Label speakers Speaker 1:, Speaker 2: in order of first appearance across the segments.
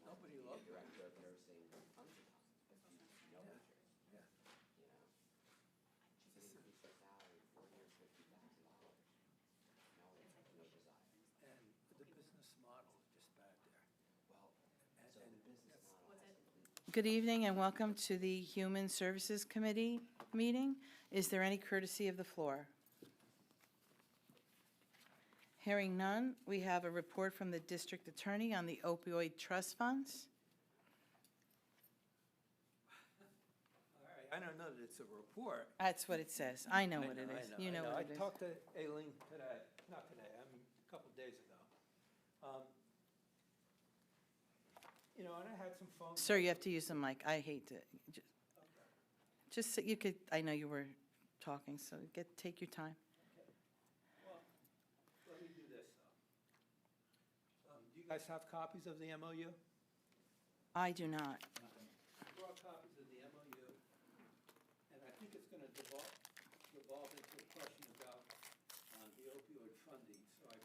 Speaker 1: Nobody loved her.
Speaker 2: director of nursing comes to us. No
Speaker 1: Yeah.
Speaker 2: insurance,
Speaker 1: Yeah.
Speaker 2: you know. So they increased her salary 4 years, $50,000. No desire.
Speaker 1: And the business model is just bad there.
Speaker 2: Well,
Speaker 1: And-
Speaker 2: so
Speaker 1: and
Speaker 2: the business
Speaker 1: that's-
Speaker 2: model has completely.
Speaker 3: Good evening and welcome to the Human Services Committee meeting. Is there any courtesy of the floor? Hearing none, we have a report from the district attorney on the opioid trust funds.
Speaker 1: All right, I don't know that it's a report.
Speaker 3: That's what it says. I know what it
Speaker 1: I
Speaker 3: is. You know what it
Speaker 1: I
Speaker 3: is.
Speaker 1: talked to Aileen today, not today, I mean, a couple days ago. You know, and I had some phone.
Speaker 3: Sir, you have to use the mic. I hate to, just so you could, I know you were talking, so take your time.
Speaker 1: Well, let me do this, though. Do you guys have copies of the MOU?
Speaker 3: I do not.
Speaker 1: I brought copies of the MOU, and I think it's going to devolve into a question about the opioid funding. So I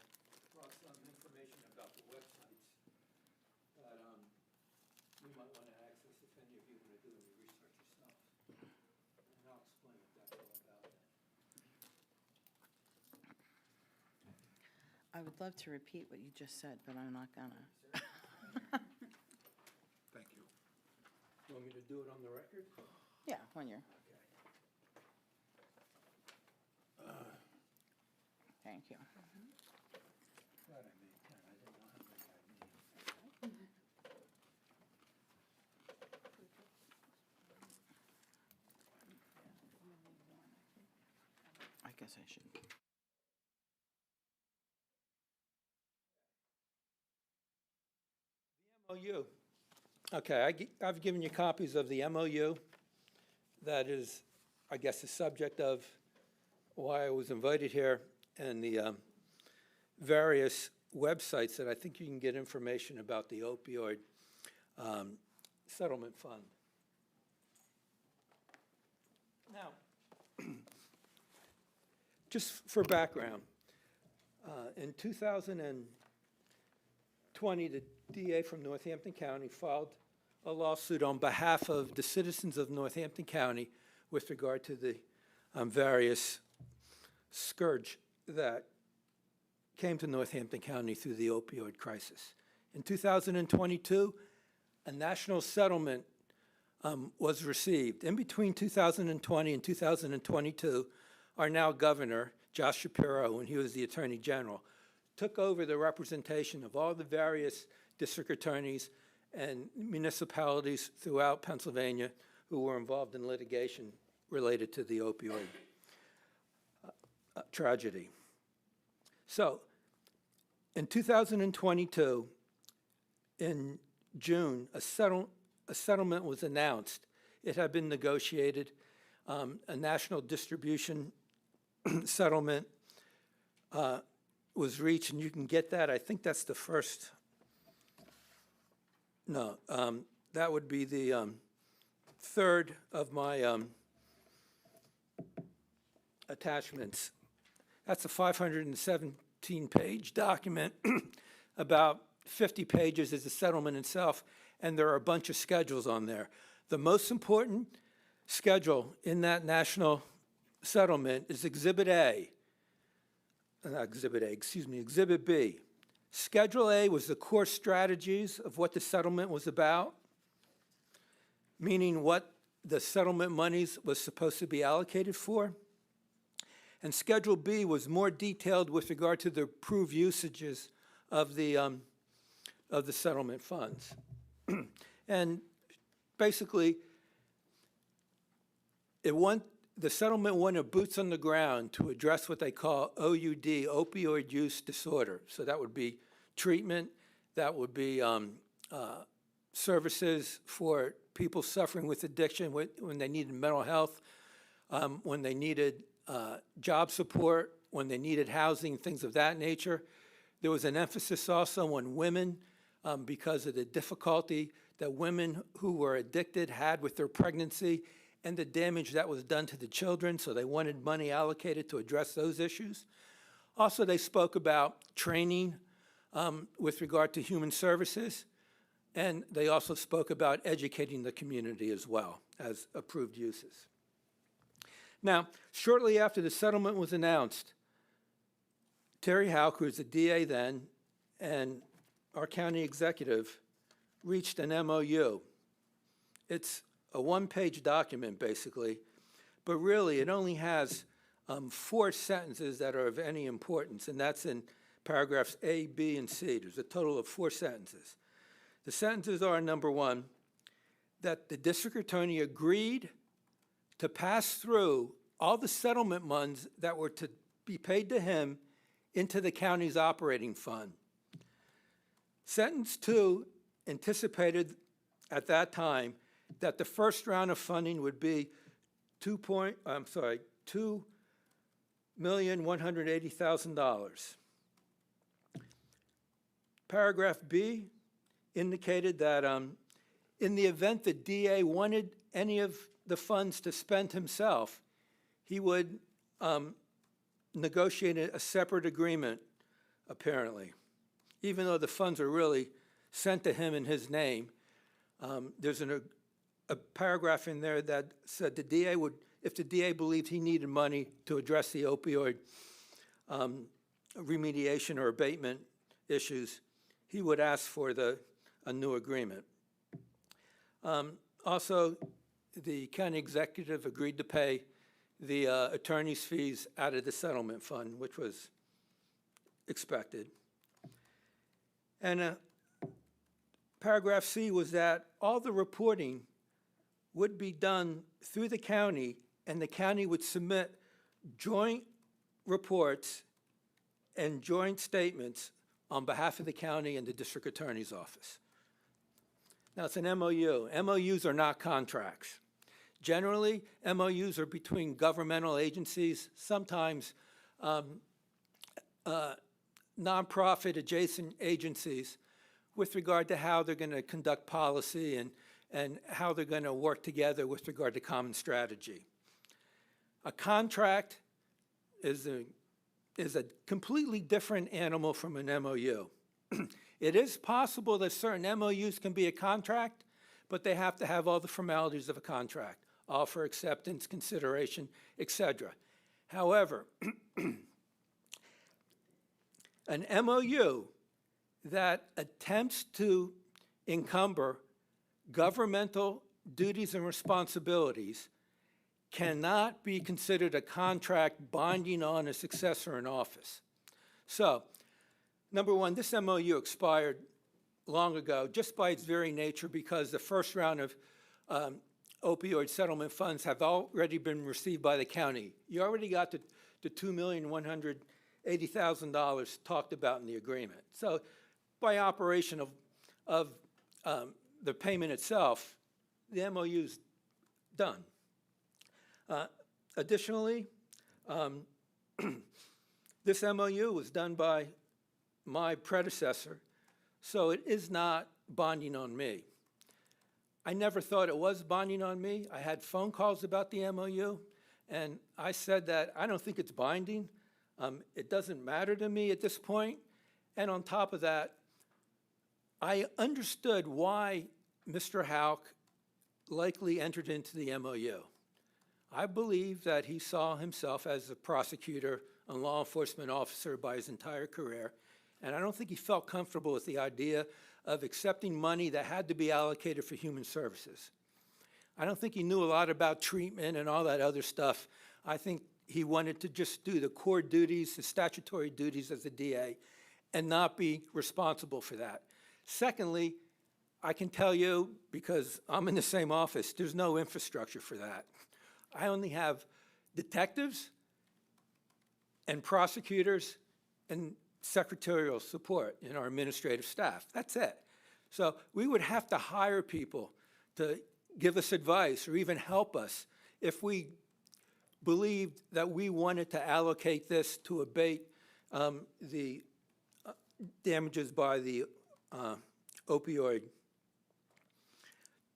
Speaker 1: brought some information about the websites that you might want to access if any of you want to do any research yourself. And I'll explain what that's all about then.
Speaker 3: I would love to repeat what you just said, but I'm not gonna.
Speaker 1: Thank you. You want me to do it on the record?
Speaker 3: Yeah, when you're,
Speaker 1: Okay.
Speaker 3: thank you.
Speaker 1: Glad I made 10. I didn't know how many I need.
Speaker 3: I guess I should.
Speaker 1: MOU. Okay, I've given you copies of the MOU. That is, I guess, the subject of why I was invited here, and the various websites that I think you can get information about the opioid settlement fund. Now, just for background, in 2020, the DA from Northampton County filed a lawsuit on behalf of the citizens of Northampton County with regard to the various scourge that came to Northampton County through the opioid crisis. In 2022, a national settlement was received. In between 2020 and 2022, our now governor, Josh Shapiro, when he was the Attorney General, took over the representation of all the various district attorneys and municipalities throughout Pennsylvania who were involved in litigation related to the opioid tragedy. So, in 2022, in June, a settlement was announced. It had been negotiated. A national distribution settlement was reached, and you can get that. I think that's the first. No, that would be the third of my attachments. That's a 517-page document. About 50 pages is the settlement itself, and there are a bunch of schedules on there. The most important schedule in that national settlement is Exhibit A. Not Exhibit A, excuse me, Exhibit B. Schedule A was the core strategies of what the settlement was about, meaning what the settlement monies was supposed to be allocated for. And Schedule B was more detailed with regard to the approved usages of the settlement funds. And basically, the settlement wanted boots on the ground to address what they call OUD, opioid use disorder. So that would be treatment, that would be services for people suffering with addiction when they needed mental health, when they needed job support, when they needed housing, things of that nature. There was an emphasis also on women because of the difficulty that women who were addicted had with their pregnancy and the damage that was done to the children, so they wanted money allocated to address those issues. Also, they spoke about training with regard to human services And they also spoke about educating the community as well as approved uses. Now, shortly after the settlement was announced, Terry Houck, who was the DA then, and our county executive reached an MOU. It's a one-page document, basically, but really it only has 4 sentences that are of any importance, and that's in paragraphs A, B, and C. There's a total of 4 sentences. The sentences are, number 1, that the district attorney agreed to pass through all the settlement funds that were to be paid to him into the county's operating fund. Sentence 2 anticipated at that time that the first round of funding would be $2,180,000. Paragraph B indicated that in the event the DA wanted any of the funds to spend himself, he would negotiate a separate agreement, apparently. Even though the funds are really sent to him in his name, there's a paragraph in there that said the DA would, if the DA believed he needed money to address the opioid remediation or abatement issues, he would ask for a new agreement. Also, the county executive agreed to pay the attorney's fees out of the settlement fund, which was expected. And paragraph C was that all the reporting would be done through the county, and the county would submit joint reports and joint statements on behalf of the county and the district attorney's office. Now, it's an MOU. MOUs are not contracts. Generally, MOUs are between governmental agencies, sometimes nonprofit adjacent agencies, with regard to how they're going to conduct policy and how they're going to work together with regard to common strategy. A contract is a completely different animal from an MOU. It is possible that certain MOUs can be a contract, but they have to have all the formalities of a contract, offer, acceptance, consideration, etc. However, an MOU that attempts to encumber governmental duties and responsibilities cannot be considered a contract binding on a successor in office. So, number 1, this MOU expired long ago just by its very nature, because the first round of opioid settlement funds have already been received by the county. You already got the $2,180,000 talked about in the agreement. So by operation of the payment itself, the MOU's done. Additionally, this MOU was done by my predecessor, so it is not binding on me. I never thought it was binding on me. I had phone calls about the MOU, and I said that I don't think it's binding. It doesn't matter to me at this point. And on top of that, I understood why Mr. Houck likely entered into the MOU. I believe that he saw himself as a prosecutor and law enforcement officer by his entire career, and I don't think he felt comfortable with the idea of accepting money that had to be allocated for human services. I don't think he knew a lot about treatment and all that other stuff. I think he wanted to just do the core duties, the statutory duties as a DA, and not be responsible for that. Secondly, I can tell you, because I'm in the same office, there's no infrastructure for that. I only have detectives and prosecutors and secretarial support in our administrative staff. That's it. So we would have to hire people to give us advice or even help us if we believed that we wanted to allocate this to abate the damages by the opioid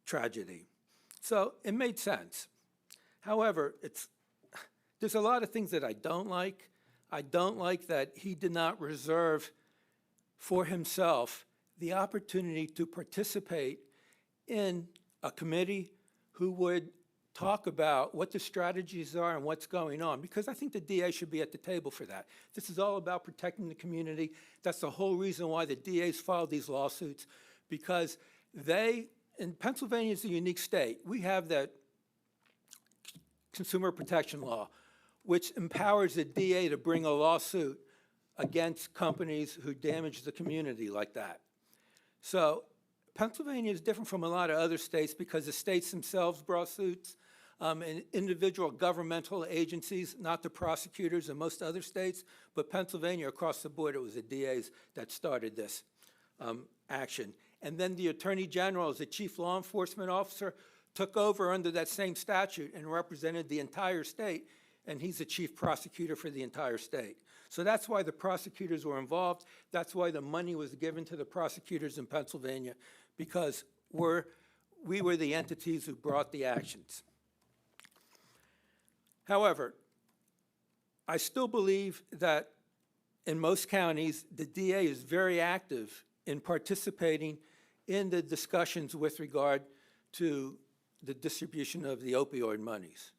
Speaker 1: tragedy. So it made sense. However, there's a lot of things that I don't like. I don't like that he did not reserve for himself the opportunity to participate in a committee who would talk about what the strategies are and what's going on, because I think the DA should be at the table for that. This is all about protecting the community. That's the whole reason why the DAs filed these lawsuits, because and Pennsylvania is a unique state. We have that consumer protection law, which empowers the DA to bring a lawsuit against companies who damage the community like that. So Pennsylvania is different from a lot of other states because the states themselves brought suits, and individual governmental agencies, not the prosecutors in most other states, but Pennsylvania, across the board, it was the DAs that started this action. And then the Attorney General, as the chief law enforcement officer, took over under that same statute and represented the entire state, and he's the chief prosecutor for the entire state. So that's why the prosecutors were involved. That's why the money was given to the prosecutors in Pennsylvania, because we were the entities who brought the actions. However, I still believe that in most counties, the DA is very active in participating in the discussions with regard to the distribution of the opioid monies.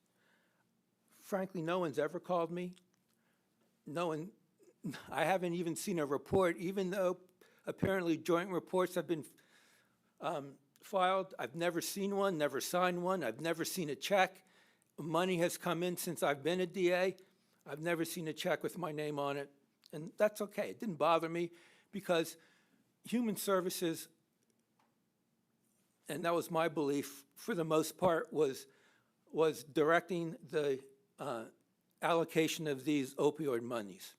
Speaker 1: Frankly, no one's ever called me. I haven't even seen a report, even though apparently joint reports have been filed. I've never seen one, never signed one. I've never seen a check. Money has come in since I've been a DA. I've never seen a check with my name on it, and that's okay. It didn't bother me because Human Services, and that was my belief, for the most part, was directing the allocation of these opioid monies.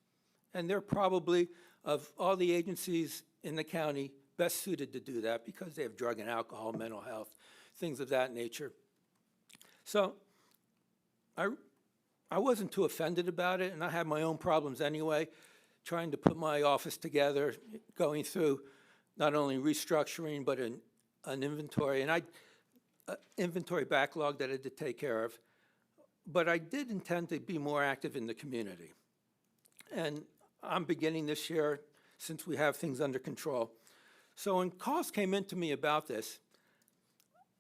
Speaker 1: And they're probably, of all the agencies in the county, best suited to do that because they have drug and alcohol, mental health, things of that nature. So I wasn't too offended about it, and I had my own problems anyway, trying to put my office together, going through not only restructuring, but an inventory, and inventory backlog that I had to take care of. But I did intend to be more active in the community. And I'm beginning this year, since we have things under control. So when calls came in to me about this,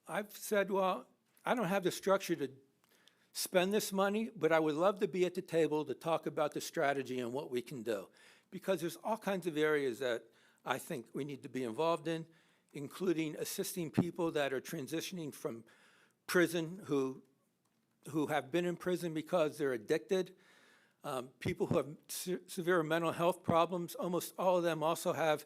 Speaker 1: I've said, well, I don't have the structure to spend this money, but I would love to be at the table to talk about the strategy and what we can do. Because there's all kinds of areas that I think we need to be involved in, including assisting people that are transitioning from prison who have been in prison because they're addicted, people who have severe mental health problems. Almost all of them also have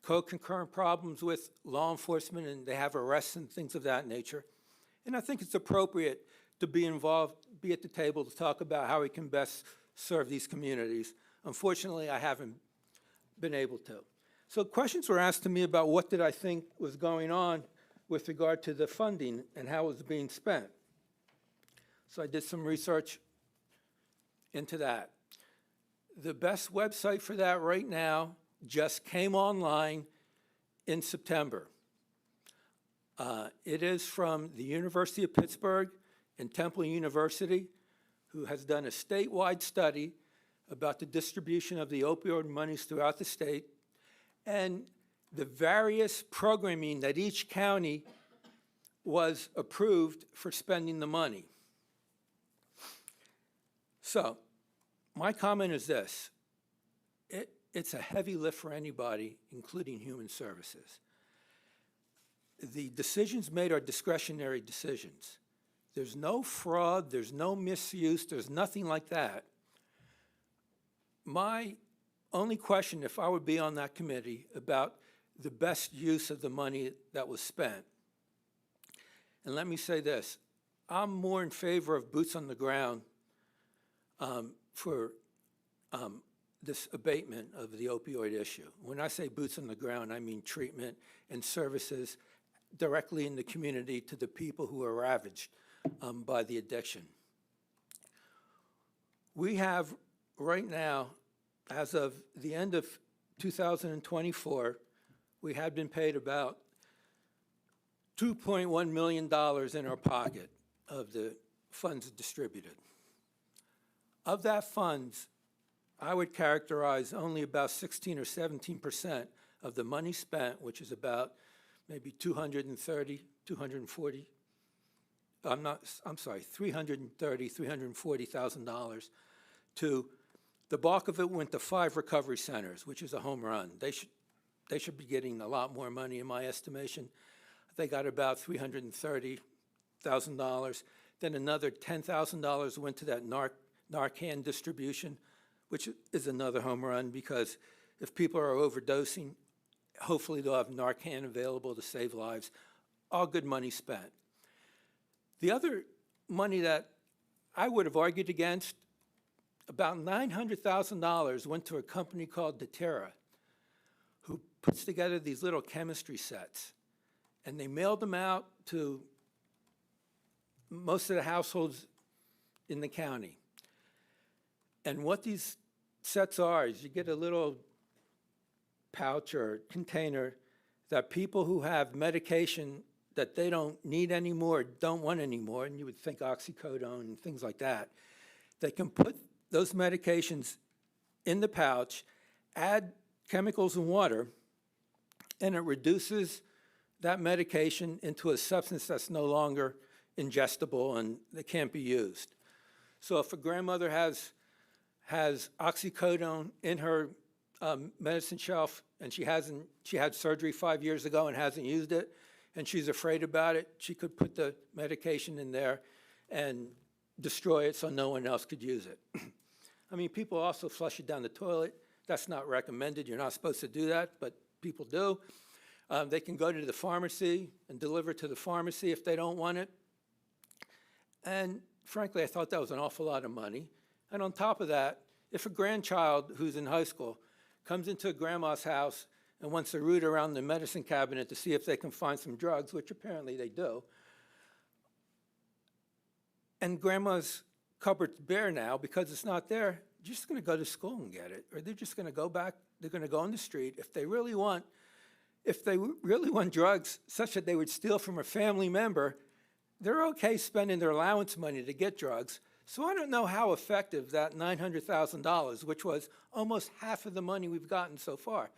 Speaker 1: co-concurrent problems with law enforcement, and they have arrests and things of that nature. And I think it's appropriate to be involved, be at the table to talk about how we can best serve these communities. Unfortunately, I haven't been able to. So questions were asked to me about what did I think was going on with regard to the funding and how it was being spent. So I did some research into that. The best website for that right now just came online in September. It is from the University of Pittsburgh and Temple University, who has done a statewide study about the distribution of the opioid monies throughout the state and the various programming that each county was approved for spending the money. So my comment is this. It's a heavy lift for anybody, including Human Services. The decisions made are discretionary decisions. There's no fraud, there's no misuse, there's nothing like that. My only question, if I would be on that committee, about the best use of the money that was spent. And let me say this, I'm more in favor of boots on the ground for this abatement of the opioid issue. When I say boots on the ground, I mean treatment and services directly in the community to the people who are ravaged by the addiction. We have right now, as of the end of 2024, we had been paid about $2.1 million in our pocket of the funds distributed. Of that funds, I would characterize only about 16 or 17% of the money spent, which is about maybe 230, 240, I'm sorry, $340,000, to the bulk of it went to 5 recovery centers, which is a home run. They should be getting a lot more money in my estimation. They got about $330,000. Then another $10,000 went to that Narcan distribution, which is another home run, because if people are overdosing, hopefully they'll have Narcan available to save lives. All good money spent. The other money that I would have argued against, about $900,000 went to a company called Deterra, who puts together these little chemistry sets. And they mailed them out to most of the households in the county. And what these sets are is you get a little pouch or container that people who have medication that they don't need anymore, don't want anymore, and you would think oxycodone and things like that, they can put those medications in the pouch, add chemicals and water, and it reduces that medication into a substance that's no longer ingestible and that can't be used. So if a grandmother has oxycodone in her medicine shelf and she had surgery 5 years ago and hasn't used it, and she's afraid about it, she could put the medication in there and destroy it so no one else could use it. I mean, people also flush it down the toilet. That's not recommended. You're not supposed to do that, but people do. They can go to the pharmacy and deliver to the pharmacy if they don't want it. And frankly, I thought that was an awful lot of money. And on top of that, if a grandchild who's in high school comes into a grandma's house and wants to root around the medicine cabinet to see if they can find some drugs, which apparently they do, and grandma's cupboard's bare now because it's not there, you're just going to go to school and get it. Or they're just going to go back, they're going to go on the street. If they really want drugs such that they would steal from a family member, they're okay spending their allowance money to get drugs. So I don't know how effective that $900,000, which was almost half of the money we've gotten so far.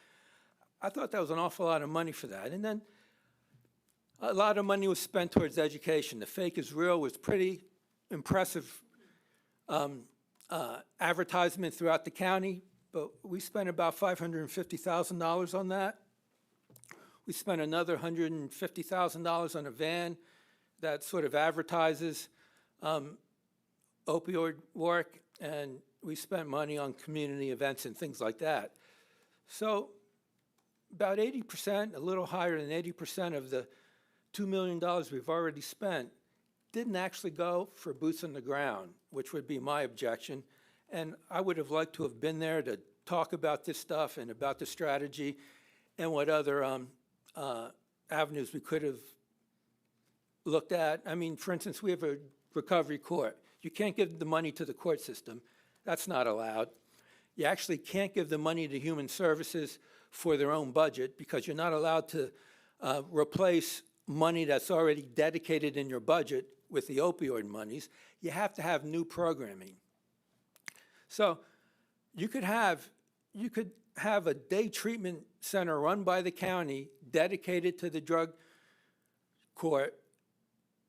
Speaker 1: I thought that was an awful lot of money for that. And then a lot of money was spent towards education. The Fake is Real was pretty impressive advertisement throughout the county, but we spent about $550,000 on that. We spent another $150,000 on a van that sort of advertises opioid work, and we spent money on community events and things like that. So about 80%, a little higher than 80% of the $2 million we've already spent didn't actually go for boots on the ground, which would be my objection. And I would have liked to have been there to talk about this stuff and about the strategy and what other avenues we could have looked at. I mean, for instance, we have a recovery court. You can't give the money to the court system. That's not allowed. You actually can't give the money to Human Services for their own budget because you're not allowed to replace money that's already dedicated in your budget with the opioid monies. You have to have new programming. So you could have a day treatment center run by the county dedicated to the drug court.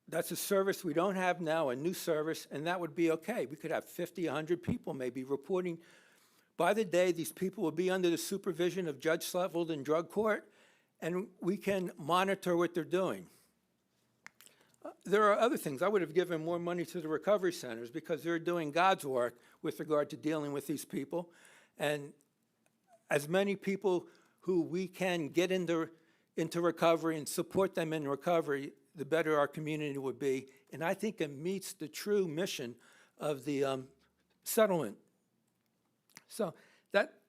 Speaker 1: That's a service we don't have now, a new service, and that would be okay. We could have 50, 100 people maybe reporting. By the day, these people will be under the supervision of Judge Sletvold in drug court, and we can monitor what they're doing. There are other things. I would have given more money to the recovery centers because they're doing God's work with regard to dealing with these people. And as many people who we can get into recovery and support them in recovery, the better our community would be. And I think it meets the true mission of the settlement. So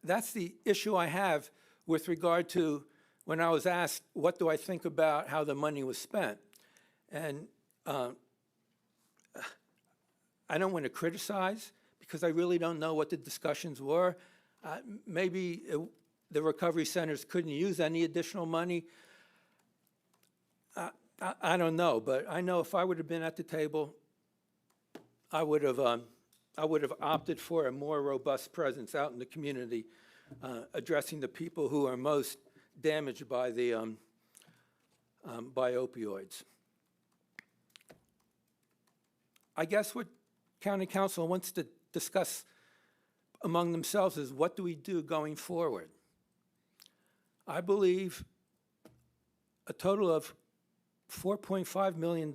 Speaker 1: that's the issue I have with regard to when I was asked, what do I think about how the money was spent? And I don't want to criticize because I really don't know what the discussions were. Maybe the recovery centers couldn't use any additional money. I don't know, but I know if I would have been at the table, I would have opted for a more robust presence out in the community, addressing the people who are most damaged by by opioids. I guess what county council wants to discuss among themselves is what do we do going forward? I believe a total of $4.5 million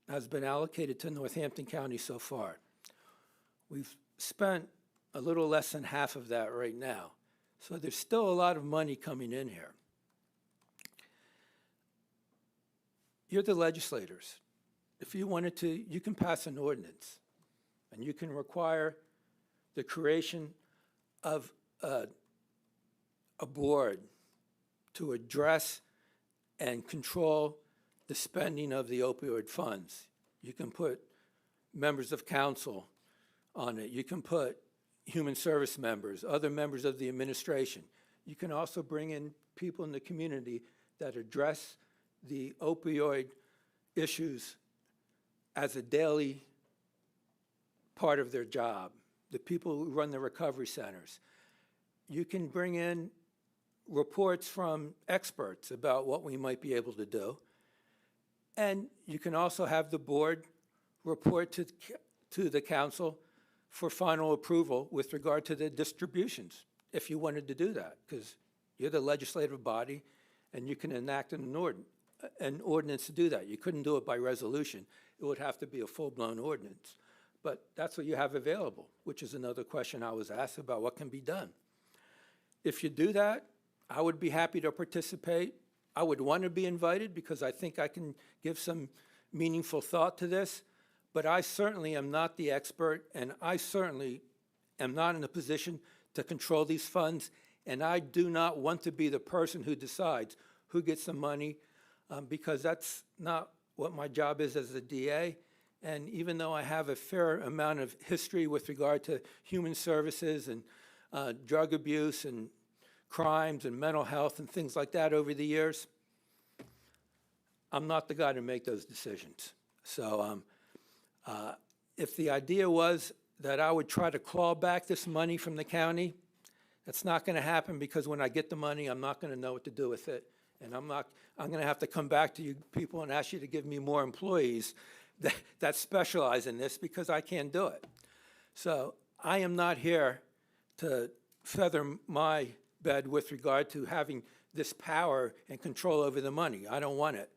Speaker 1: has been allocated to Northampton County so far. We've spent a little less than half of that right now. So there's still a lot of money coming in here. You're the legislators. If you wanted to, you can pass an ordinance, and you can require the creation of a board to address and control the spending of the opioid funds. You can put members of council on it. You can put human service members, other members of the administration. You can also bring in people in the community that address the opioid issues as a daily part of their job, the people who run the recovery centers. You can bring in reports from experts about what we might be able to do. And you can also have the board report to the council for final approval with regard to the distributions, if you wanted to do that, because you're the legislative body and you can enact an ordinance to do that. You couldn't do it by resolution. It would have to be a full-blown ordinance. But that's what you have available, which is another question I was asked about what can be done. If you do that, I would be happy to participate. I would want to be invited because I think I can give some meaningful thought to this. But I certainly am not the expert, and I certainly am not in a position to control these funds, and I do not want to be the person who decides who gets the money, because that's not what my job is as a DA. And even though I have a fair amount of history with regard to human services and drug abuse and crimes and mental health and things like that over the years, I'm not the guy to make those decisions. So if the idea was that I would try to claw back this money from the county, that's not going to happen, because when I get the money, I'm not going to know what to do with it. And I'm going to have to come back to you people and ask you to give me more employees that specialize in this, because I can't do it. So I am not here to feather my bed with regard to having this power and control over the money. I don't want it.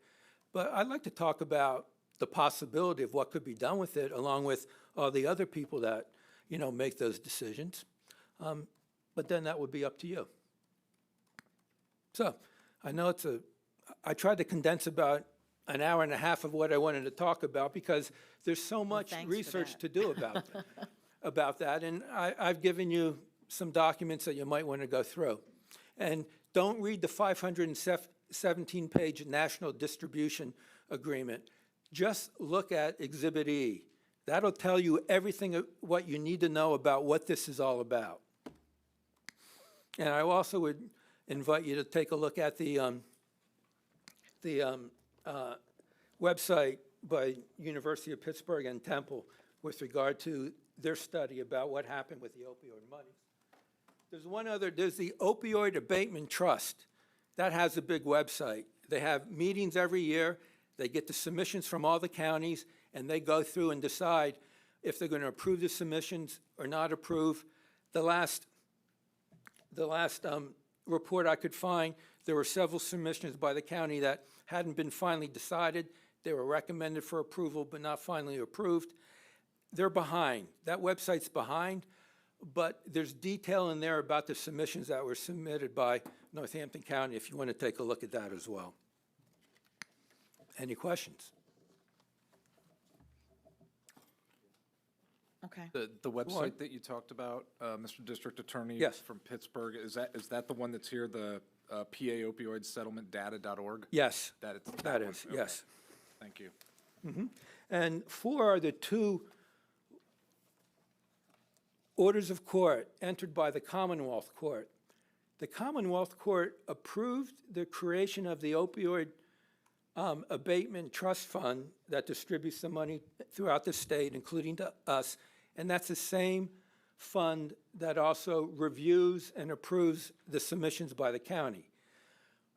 Speaker 1: But I'd like to talk about the possibility of what could be done with it, along with all the other people that, make those decisions. But then that would be up to you. So I know I tried to condense about an hour and a half of what I wanted to talk about, because there's so much
Speaker 3: thanks for
Speaker 1: research
Speaker 3: that.
Speaker 1: to do about that. And I've given you some documents that you might want to go through. And don't read the 517-page National Distribution Agreement. Just look at Exhibit E. That'll tell you everything what you need to know about what this is all about. And I also would invite you to take a look at the website by University of Pittsburgh and Temple with regard to their study about what happened with the opioid money. There's the Opioid Abatement Trust. That has a big website. They have meetings every year. They get the submissions from all the counties, and they go through and decide if they're going to approve the submissions or not approve. The last report I could find, there were several submissions by the county that hadn't been finally decided. They were recommended for approval but not finally approved. They're behind. That website's behind, but there's detail in there about the submissions that were submitted by Northampton County, if you want to take a look at that as well. Any questions?
Speaker 3: Okay.
Speaker 4: The website that you talked about, Mr. District Attorney?
Speaker 1: Yes.
Speaker 4: From Pittsburgh, is that the one that's here, the PA opioid settlement data.org?
Speaker 1: Yes,
Speaker 4: That
Speaker 1: that
Speaker 4: one?
Speaker 1: is,
Speaker 4: Okay.
Speaker 1: yes.
Speaker 4: Thank you.
Speaker 1: And 4 are the 2 orders of court entered by the Commonwealth Court. The Commonwealth Court approved the creation of the opioid abatement trust fund that distributes the money throughout the state, including to us, and that's the same fund that also reviews and approves the submissions by the county.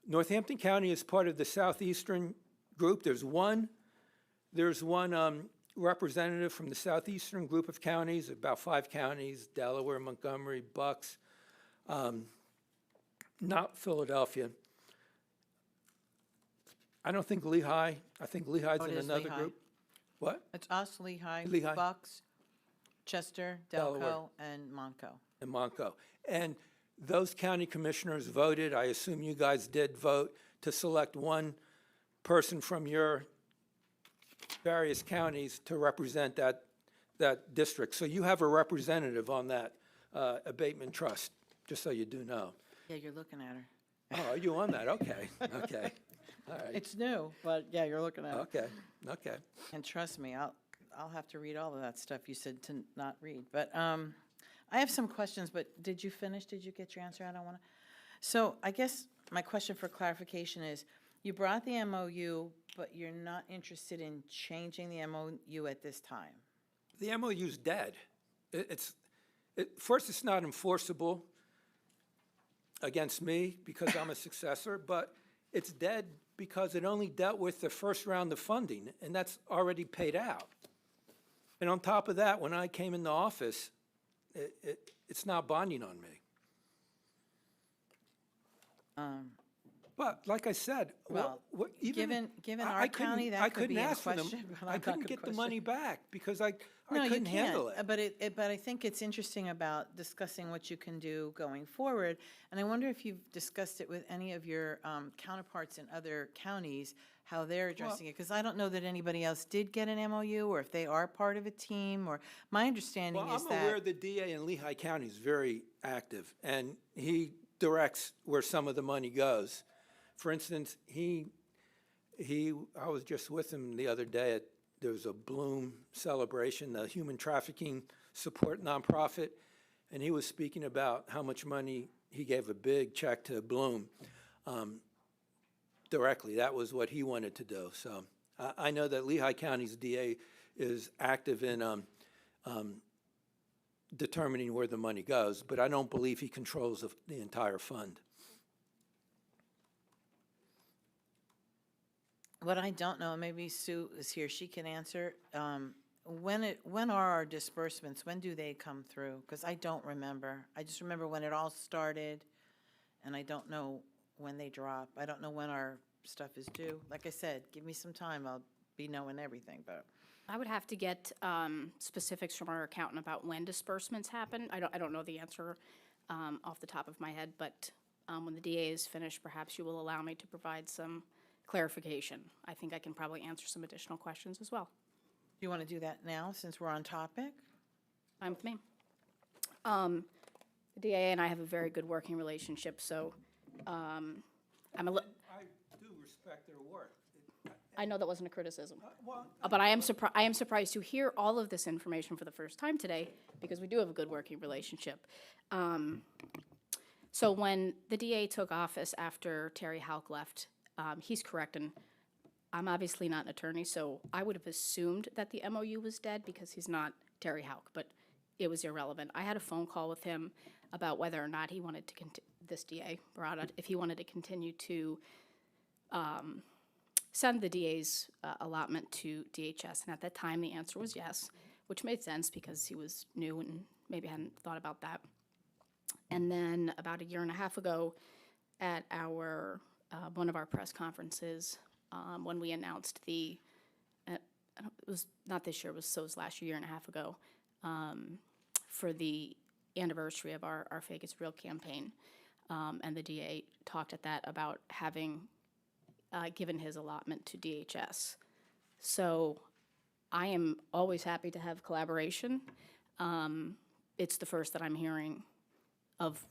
Speaker 1: Northampton County is part of the southeastern group. There's one representative from the southeastern group of counties, about 5 counties, Delaware, Montgomery, Bucks, not Philadelphia. I don't think Lehigh. I think Lehigh's
Speaker 3: Oh, it
Speaker 1: in
Speaker 3: is
Speaker 1: another
Speaker 3: Lehigh.
Speaker 1: group. What?
Speaker 3: It's us, Lehigh,
Speaker 1: Lehigh.
Speaker 3: Bucks, Chester,
Speaker 1: Delaware.
Speaker 3: Delco, and Monco.
Speaker 1: In Monco. And those county commissioners voted, I assume you guys did vote, to select one person from your various counties to represent that district. So you have a representative on that abatement trust, just so you do know.
Speaker 3: Yeah, you're looking at her.
Speaker 1: Oh, are you on that? Okay, okay. All right,
Speaker 3: It's new, but yeah, you're looking at it.
Speaker 1: okay, okay.
Speaker 3: And trust me, I'll have to read all of that stuff you said to not read. But I have some questions, but did you finish? Did you get your answer? I don't want to. So I guess my question for clarification is, you brought the MOU, but you're not interested in changing the MOU at this time?
Speaker 1: The MOU's dead. First, it's not enforceable against me because I'm a successor, but it's dead because it only dealt with the first round of funding, and that's already paid out. And on top of that, when I came into office, it's not bonding on me. But like I said,
Speaker 3: Well,
Speaker 1: even
Speaker 3: given
Speaker 1: I
Speaker 3: our
Speaker 1: couldn't-
Speaker 3: county,
Speaker 1: I
Speaker 3: that could
Speaker 1: couldn't
Speaker 3: be in
Speaker 1: ask for them.
Speaker 3: question, but I'm
Speaker 1: I
Speaker 3: not
Speaker 1: couldn't
Speaker 3: gonna
Speaker 1: get the
Speaker 3: question.
Speaker 1: money back because I
Speaker 3: No, you
Speaker 1: couldn't handle
Speaker 3: can't,
Speaker 1: it.
Speaker 3: but I think it's interesting about discussing what you can do going forward. And I wonder if you've discussed it with any of your counterparts in other counties, how they're addressing it. Because I don't know that anybody else did get an MOU, or if they are part of a team, or, my understanding
Speaker 1: Well,
Speaker 3: is
Speaker 1: I'm aware
Speaker 3: that,
Speaker 1: the DA in Lehigh County is very active, and he directs where some of the money goes. For instance, I was just with him the other day there was a Bloom celebration, the human trafficking support nonprofit, and he was speaking about how much money he gave a big check to Bloom directly. That was what he wanted to do. So I know that Lehigh County's DA is active in determining where the money goes, but I don't believe he controls the entire fund.
Speaker 3: what I don't know, maybe Sue is here, she can answer. When are our disbursements, when do they come through? Because I don't remember. I just remember when it all started, and I don't know when they drop. I don't know when our stuff is due. Like I said, give me some time, I'll be knowing everything, but.
Speaker 5: I would have to get specifics from our accountant about when disbursements happen. I don't know the answer off the top of my head, but when the DA is finished, perhaps you will allow me to provide some clarification. I think I can probably answer some additional questions as well.
Speaker 3: Do you want to do that now, since we're on topic?
Speaker 5: Fine with me. The DA and I have a very good working relationship, so I'm a little.
Speaker 1: I do respect their work.
Speaker 5: I know that wasn't a criticism.
Speaker 1: Well,
Speaker 5: But I am surprised to hear all of this information for the first time today, because we do have a good working relationship. So when the DA took office after Terry Houck left, he's correct, and I'm obviously not an attorney, so I would have assumed that the MOU was dead because he's not Terry Houck, but it was irrelevant. I had a phone call with him about whether or not he wanted to, this DA, Barada, if he wanted to continue to send the DA's allotment to DHS, and at that time, the answer was yes, which made sense because he was new and maybe hadn't thought about that. And then about a year and a half ago, at our one of our press conferences, when we announced it was not this year, it was last year and a half ago, for the anniversary of our Fake It's Real campaign. And the DA talked at that about having given his allotment to DHS. So I am always happy to have collaboration. It's the first that I'm hearing of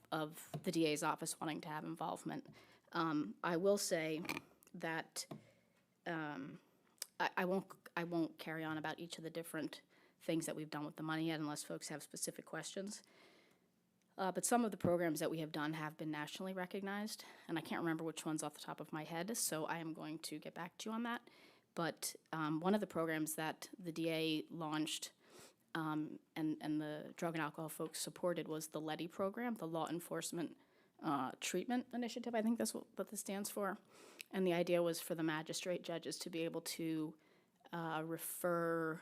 Speaker 5: the DA's office wanting to have involvement. I will say that I won't carry on about each of the different things that we've done with the money yet unless folks have specific questions. But some of the programs that we have done have been nationally recognized, and I can't remember which ones off the top of my head, so I am going to get back to you on that. But one of the programs that the DA launched and the drug and alcohol folks supported was the LETI program, the Law Enforcement Treatment Initiative, I think that's what this stands for. And the idea was for the magistrate judges to be able to refer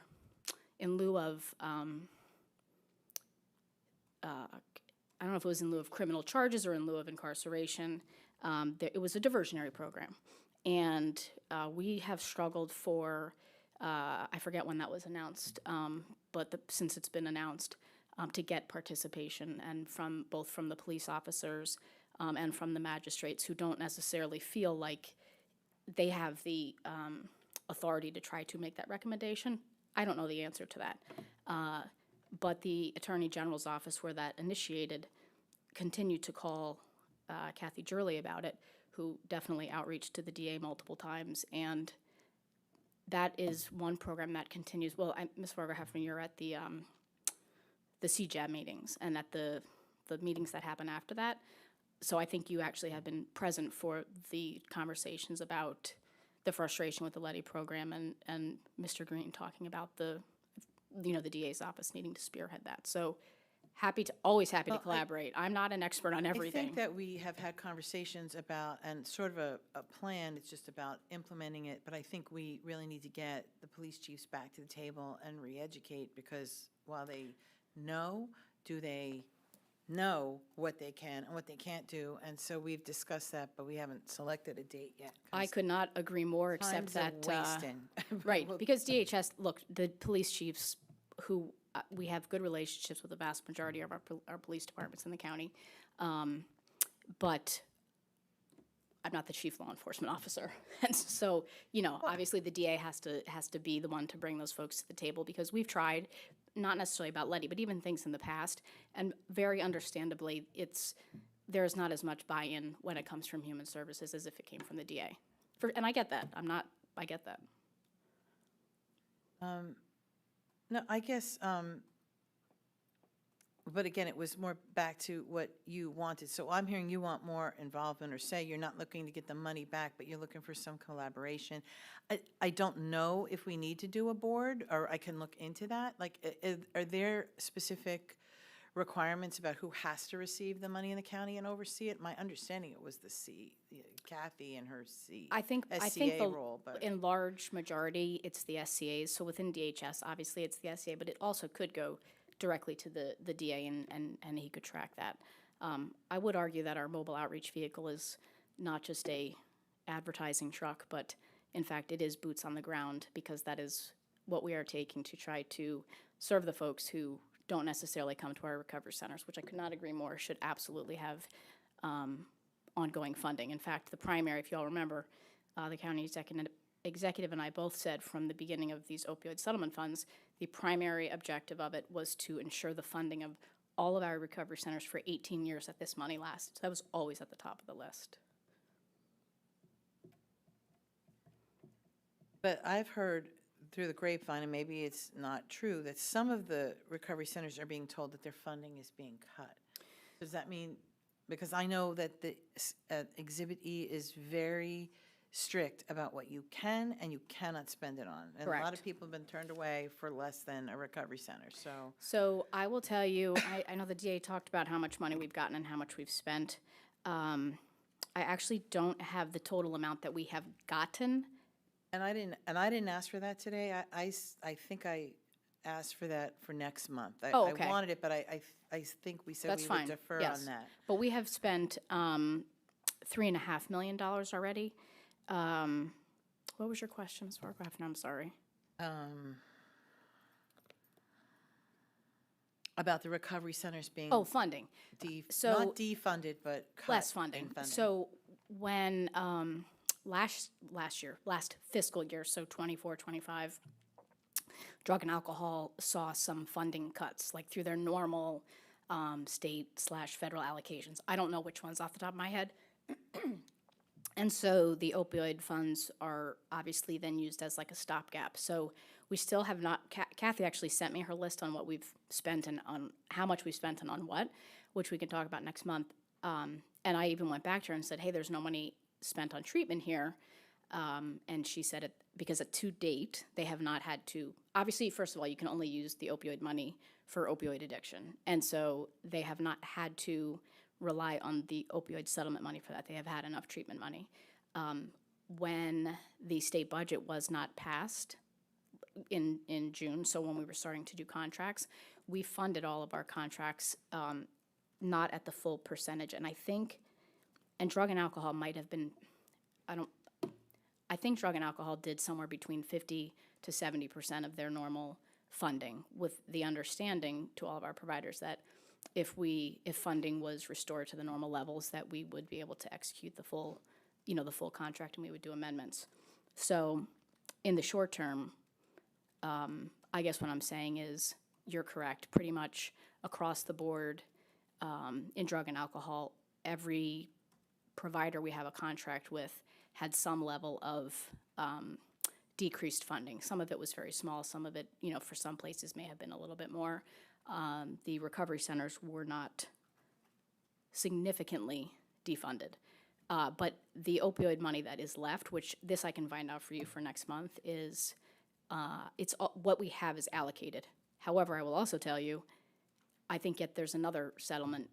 Speaker 5: in lieu of, I don't know if it was in lieu of criminal charges or in lieu of incarceration. It was a diversionary program. And we have struggled for, I forget when that was announced, but since it's been announced, to get participation, and both from the police officers and from the magistrates who don't necessarily feel like they have the authority to try to make that recommendation. I don't know the answer to that. But the Attorney General's office, where that initiated, continued to call Kathy Jurley about it, who definitely outreached to the DA multiple times. And that is one program that continues. Well, Ms. Varga-Heffner, you're at the CJAB meetings and at the meetings that happen after that. So I think you actually have been present for the conversations about the frustration with the Letty program and Mr. Green talking about the DA's office needing to spearhead that. So always happy to collaborate. I'm not an expert on
Speaker 3: I
Speaker 5: everything.
Speaker 3: think that we have had conversations about, and sort of a plan, it's just about implementing it, but I think we really need to get the police chiefs back to the table and re-educate, because while they know, do they know what they can and what they can't do? And so we've discussed that, but we haven't selected a date yet. 'Cause
Speaker 5: I could not agree more, except
Speaker 3: times are
Speaker 5: that,
Speaker 3: wasting.
Speaker 5: right, because DHS, look, the police chiefs who, we have good relationships with the vast majority of our police departments in the county, but I'm not the chief law enforcement officer. And so, obviously the DA has to be the one to bring those folks to the table, because we've tried, not necessarily about Letty, but even things in the past, and very understandably, there's not as much buy-in when it comes from Human Services as if it came from the DA. And I get that. I get that.
Speaker 3: No, I guess, but again, it was more back to what you wanted. So I'm hearing you want more involvement, or say you're not looking to get the money back, but you're looking for some collaboration. I don't know if we need to do a board, or I can look into that. Like, are there specific requirements about who has to receive the money in the county and oversee it? My understanding, it was Kathy and her
Speaker 5: I think
Speaker 3: SCA role, but.
Speaker 5: in large majority, it's the SCAs. So within DHS, obviously, it's the SCA, but it also could go directly to the DA, and he could track that. I would argue that our mobile outreach vehicle is not just a advertising truck, but in fact, it is boots on the ground, because that is what we are taking to try to serve the folks who don't necessarily come to our recovery centers, which I could not agree more, should absolutely have ongoing funding. In fact, the primary, if you all remember, the county executive and I both said from the beginning of these opioid settlement funds, the primary objective of it was to ensure the funding of all of our recovery centers for 18 years that this money lasts. So that was always at the top of the list.
Speaker 3: But I've heard through the grapevine, and maybe it's not true, that some of the recovery centers are being told that their funding is being cut. Does that mean, because I know that the Exhibit E is very strict about what you can and you cannot spend it on. And a lot
Speaker 5: Correct.
Speaker 3: of people have been turned away for less than a recovery center, so.
Speaker 5: So I will tell you, I know the DA talked about how much money we've gotten and how much we've spent. I actually don't have the total amount that we have gotten.
Speaker 3: And I didn't ask for that today. I think I asked for that for next month.
Speaker 5: Oh, okay.
Speaker 3: I wanted it, but I think we said
Speaker 5: That's
Speaker 3: we
Speaker 5: fine.
Speaker 3: would defer
Speaker 5: Yes.
Speaker 3: on that.
Speaker 5: But we have spent $3.5 million already. What was your question, Ms. Varga-Heffner? I'm sorry.
Speaker 3: About the recovery centers being.
Speaker 5: Oh, funding. so-
Speaker 3: Not defunded, but cut.
Speaker 5: Less
Speaker 3: in
Speaker 5: funding. So when last fiscal year, so 24, 25, drug and alcohol saw some funding cuts, like through their normal state/federal allocations. I don't know which ones off the top of my head. And so the opioid funds are obviously then used as like a stopgap. So we still have not, Kathy actually sent me her list on what we've spent and on how much we've spent and on what, which we can talk about next month. And I even went back to her and said, hey, there's no money spent on treatment here. And she said it because to date, they have not had to, obviously, first of all, you can only use the opioid money for opioid addiction. And so they have not had to rely on the opioid settlement money for that. They have had enough treatment money. When the state budget was not passed in June, so when we were starting to do contracts, we funded all of our contracts, not at the full percentage. And I think, and drug and alcohol might have been, I think drug and alcohol did somewhere between 50 to 70% of their normal funding, with the understanding to all of our providers that if funding was restored to the normal levels, that we would be able to execute the full contract, and we would do amendments. So in the short term, I guess what I'm saying is, you're correct, pretty much across the board, in drug and alcohol, every provider we have a contract with had some level of decreased funding. Some of it was very small, some of it, for some places may have been a little bit more. The recovery centers were not significantly defunded. But the opioid money that is left, which this I can find out for you for next month, is what we have is allocated. However, I will also tell you, I think yet there's another settlement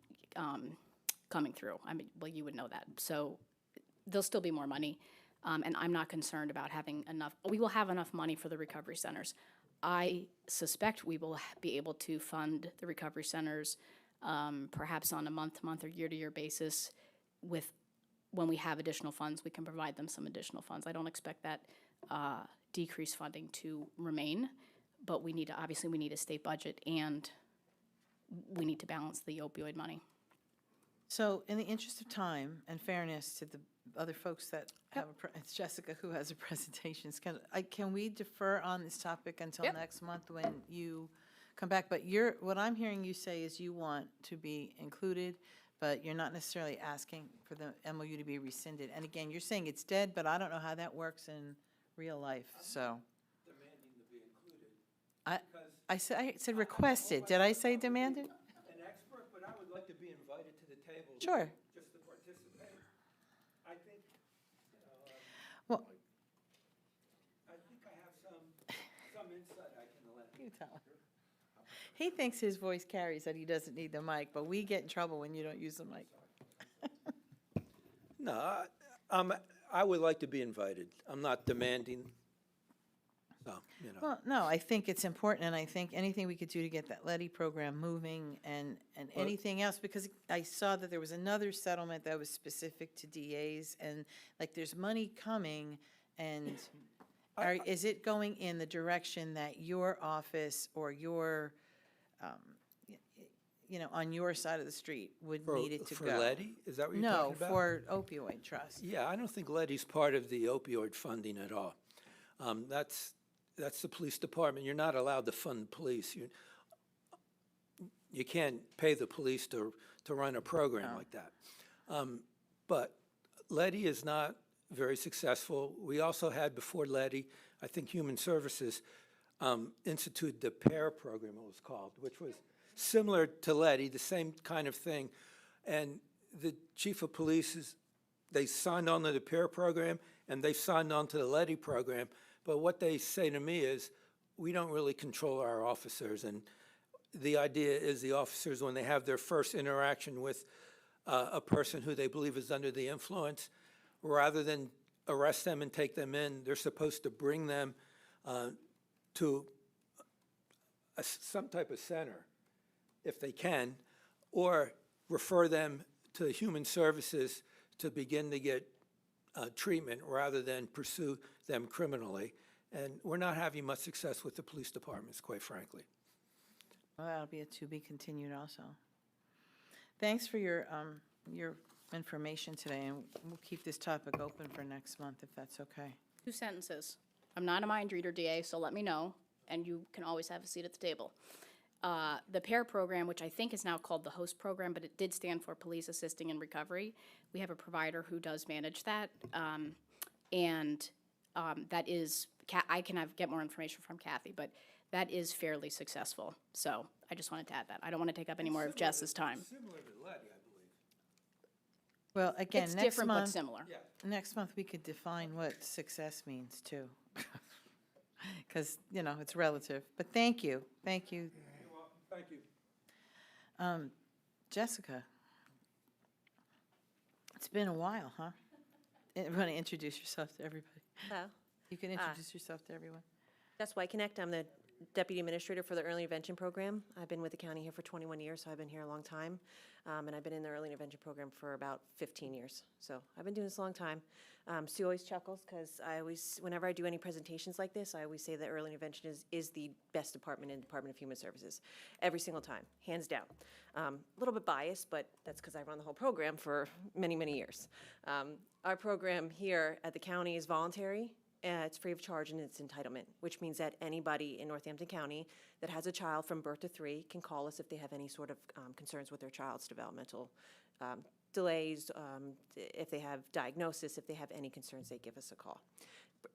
Speaker 5: coming through. I mean, well, you would know that. So there'll still be more money, and I'm not concerned about having enough. We will have enough money for the recovery centers. I suspect we will be able to fund the recovery centers perhaps on a month-to-month or year-to-year basis. When we have additional funds, we can provide them some additional funds. I don't expect that decreased funding to remain, but we need a state budget, and we need to balance the opioid money.
Speaker 3: So in the interest of time and fairness to the other folks that have it's Jessica who has a presentation. Can we defer on this topic until
Speaker 5: Yep.
Speaker 3: next month when you come back? But what I'm hearing you say is you want to be included, but you're not necessarily asking for the MOU to be rescinded. And again, you're saying it's dead, but I don't know how that works in real life, so.
Speaker 1: Demanding to be included.
Speaker 3: I said requested. Did I say demanded?
Speaker 1: An expert, but I would like to be invited to the table.
Speaker 3: Sure.
Speaker 1: Just to participate. I think,
Speaker 3: Well,
Speaker 1: I think I have some insight I can lend.
Speaker 3: you tell him. He thinks his voice carries, that he doesn't need the mic, but we get in trouble when you don't use the mic.
Speaker 1: No, I would like to be invited. I'm not demanding, so,
Speaker 3: Well, no, I think it's important, and I think anything we could do to get that Letty program moving and anything else, because I saw that there was another settlement that was specific to DAs, and like there's money coming, and is it going in the direction that your office or your, on your side of the street would need it to go?
Speaker 1: For Letty, is that what you're talking about?
Speaker 3: No, for opioid trust.
Speaker 1: Yeah, I don't think Letty's part of the opioid funding at all. That's the police department. You're not allowed to fund police. You can't pay the police to run a program like that. But Letty is not very successful. We also had before Letty, I think Human Services instituted the PAIR program, it was called, which was similar to Letty, the same kind of thing. And the chief of police they signed on to the PAIR program, and they signed on to the Letty program. But what they say to me is, we don't really control our officers. And the idea is the officers, when they have their first interaction with a person who they believe is under the influence, rather than arrest them and take them in, they're supposed to bring them to some type of center, if they can, or refer them to Human Services to begin to get treatment rather than pursue them criminally. And we're not having much success with the police departments, quite frankly.
Speaker 3: Well, that'll be a to be continued also. Thanks for your information today, and we'll keep this topic open for next month, if that's okay.
Speaker 5: 2 sentences. I'm not a mind reader, DA, so let me know, and you can always have a seat at the table. The PAIR program, which I think is now called the HOST program, but it did stand for Police Assisting in Recovery. We have a provider who does manage that, and that is, I can get more information from Kathy, but that is fairly successful. So I just wanted to add that. I don't want to take up any more of Jess's time.
Speaker 1: Similar to Letty, I believe.
Speaker 3: Well, again,
Speaker 5: It's
Speaker 3: next
Speaker 5: different but
Speaker 3: month,
Speaker 5: similar.
Speaker 3: next month, we could define what success means, too. Because, it's relative. But thank you.
Speaker 1: You're welcome. Thank you.
Speaker 3: Jessica, It's been a while, huh? Want to introduce yourself to everybody?
Speaker 6: Hello,
Speaker 3: You can introduce yourself to everyone.
Speaker 6: Jess White Connect. I'm the Deputy Administrator for the Early Intervention Program. I've been with the county here for 21 years, so I've been here a long time. And I've been in the Early Intervention Program for about 15 years. So I've been doing this a long time. Sue always chuckles because whenever I do any presentations like this, I always say that Early Intervention is the best department in Department of Human Services. Every single time, hands down. A little bit biased, but that's because I run the whole program for many, many years. Our program here at the county is voluntary. It's free of charge and it's entitlement, which means that anybody in Northampton County that has a child from birth to 3 can call us if they have any sort of concerns with their child's developmental delays, if they have diagnosis, if they have any concerns, they give us a call.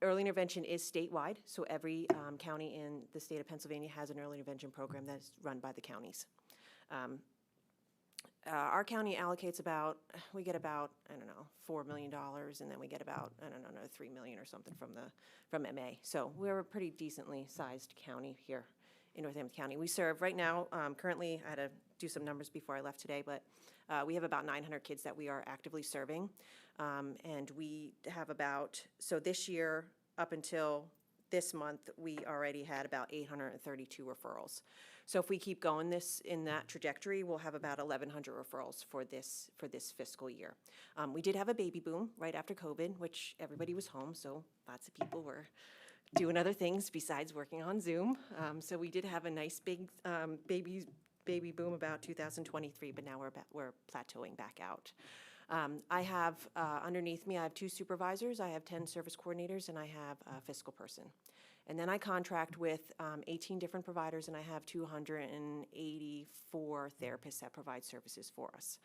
Speaker 6: Early intervention is statewide, so every county in the state of Pennsylvania has an early intervention program that's run by the counties. Our county allocates we get about, I don't know, $4 million, and then we get about, I don't know, another $3 million or something from MA. So we're a pretty decently sized county here in Northampton County. We serve right now, currently, I had to do some numbers before I left today, but we have about 900 kids that we are actively serving. And we have so this year, up until this month, we already had about 832 referrals. So if we keep going in that trajectory, we'll have about 1,100 referrals for this fiscal year. We did have a baby boom right after COVID, which everybody was home, so lots of people were doing other things besides working on Zoom. So we did have a nice big baby boom about 2023, but now we're plateauing back out. I have, underneath me, I have 2 supervisors, I have 10 service coordinators, and I have a fiscal person. And then I contract with 18 different providers, and I have 284 therapists that provide services for us.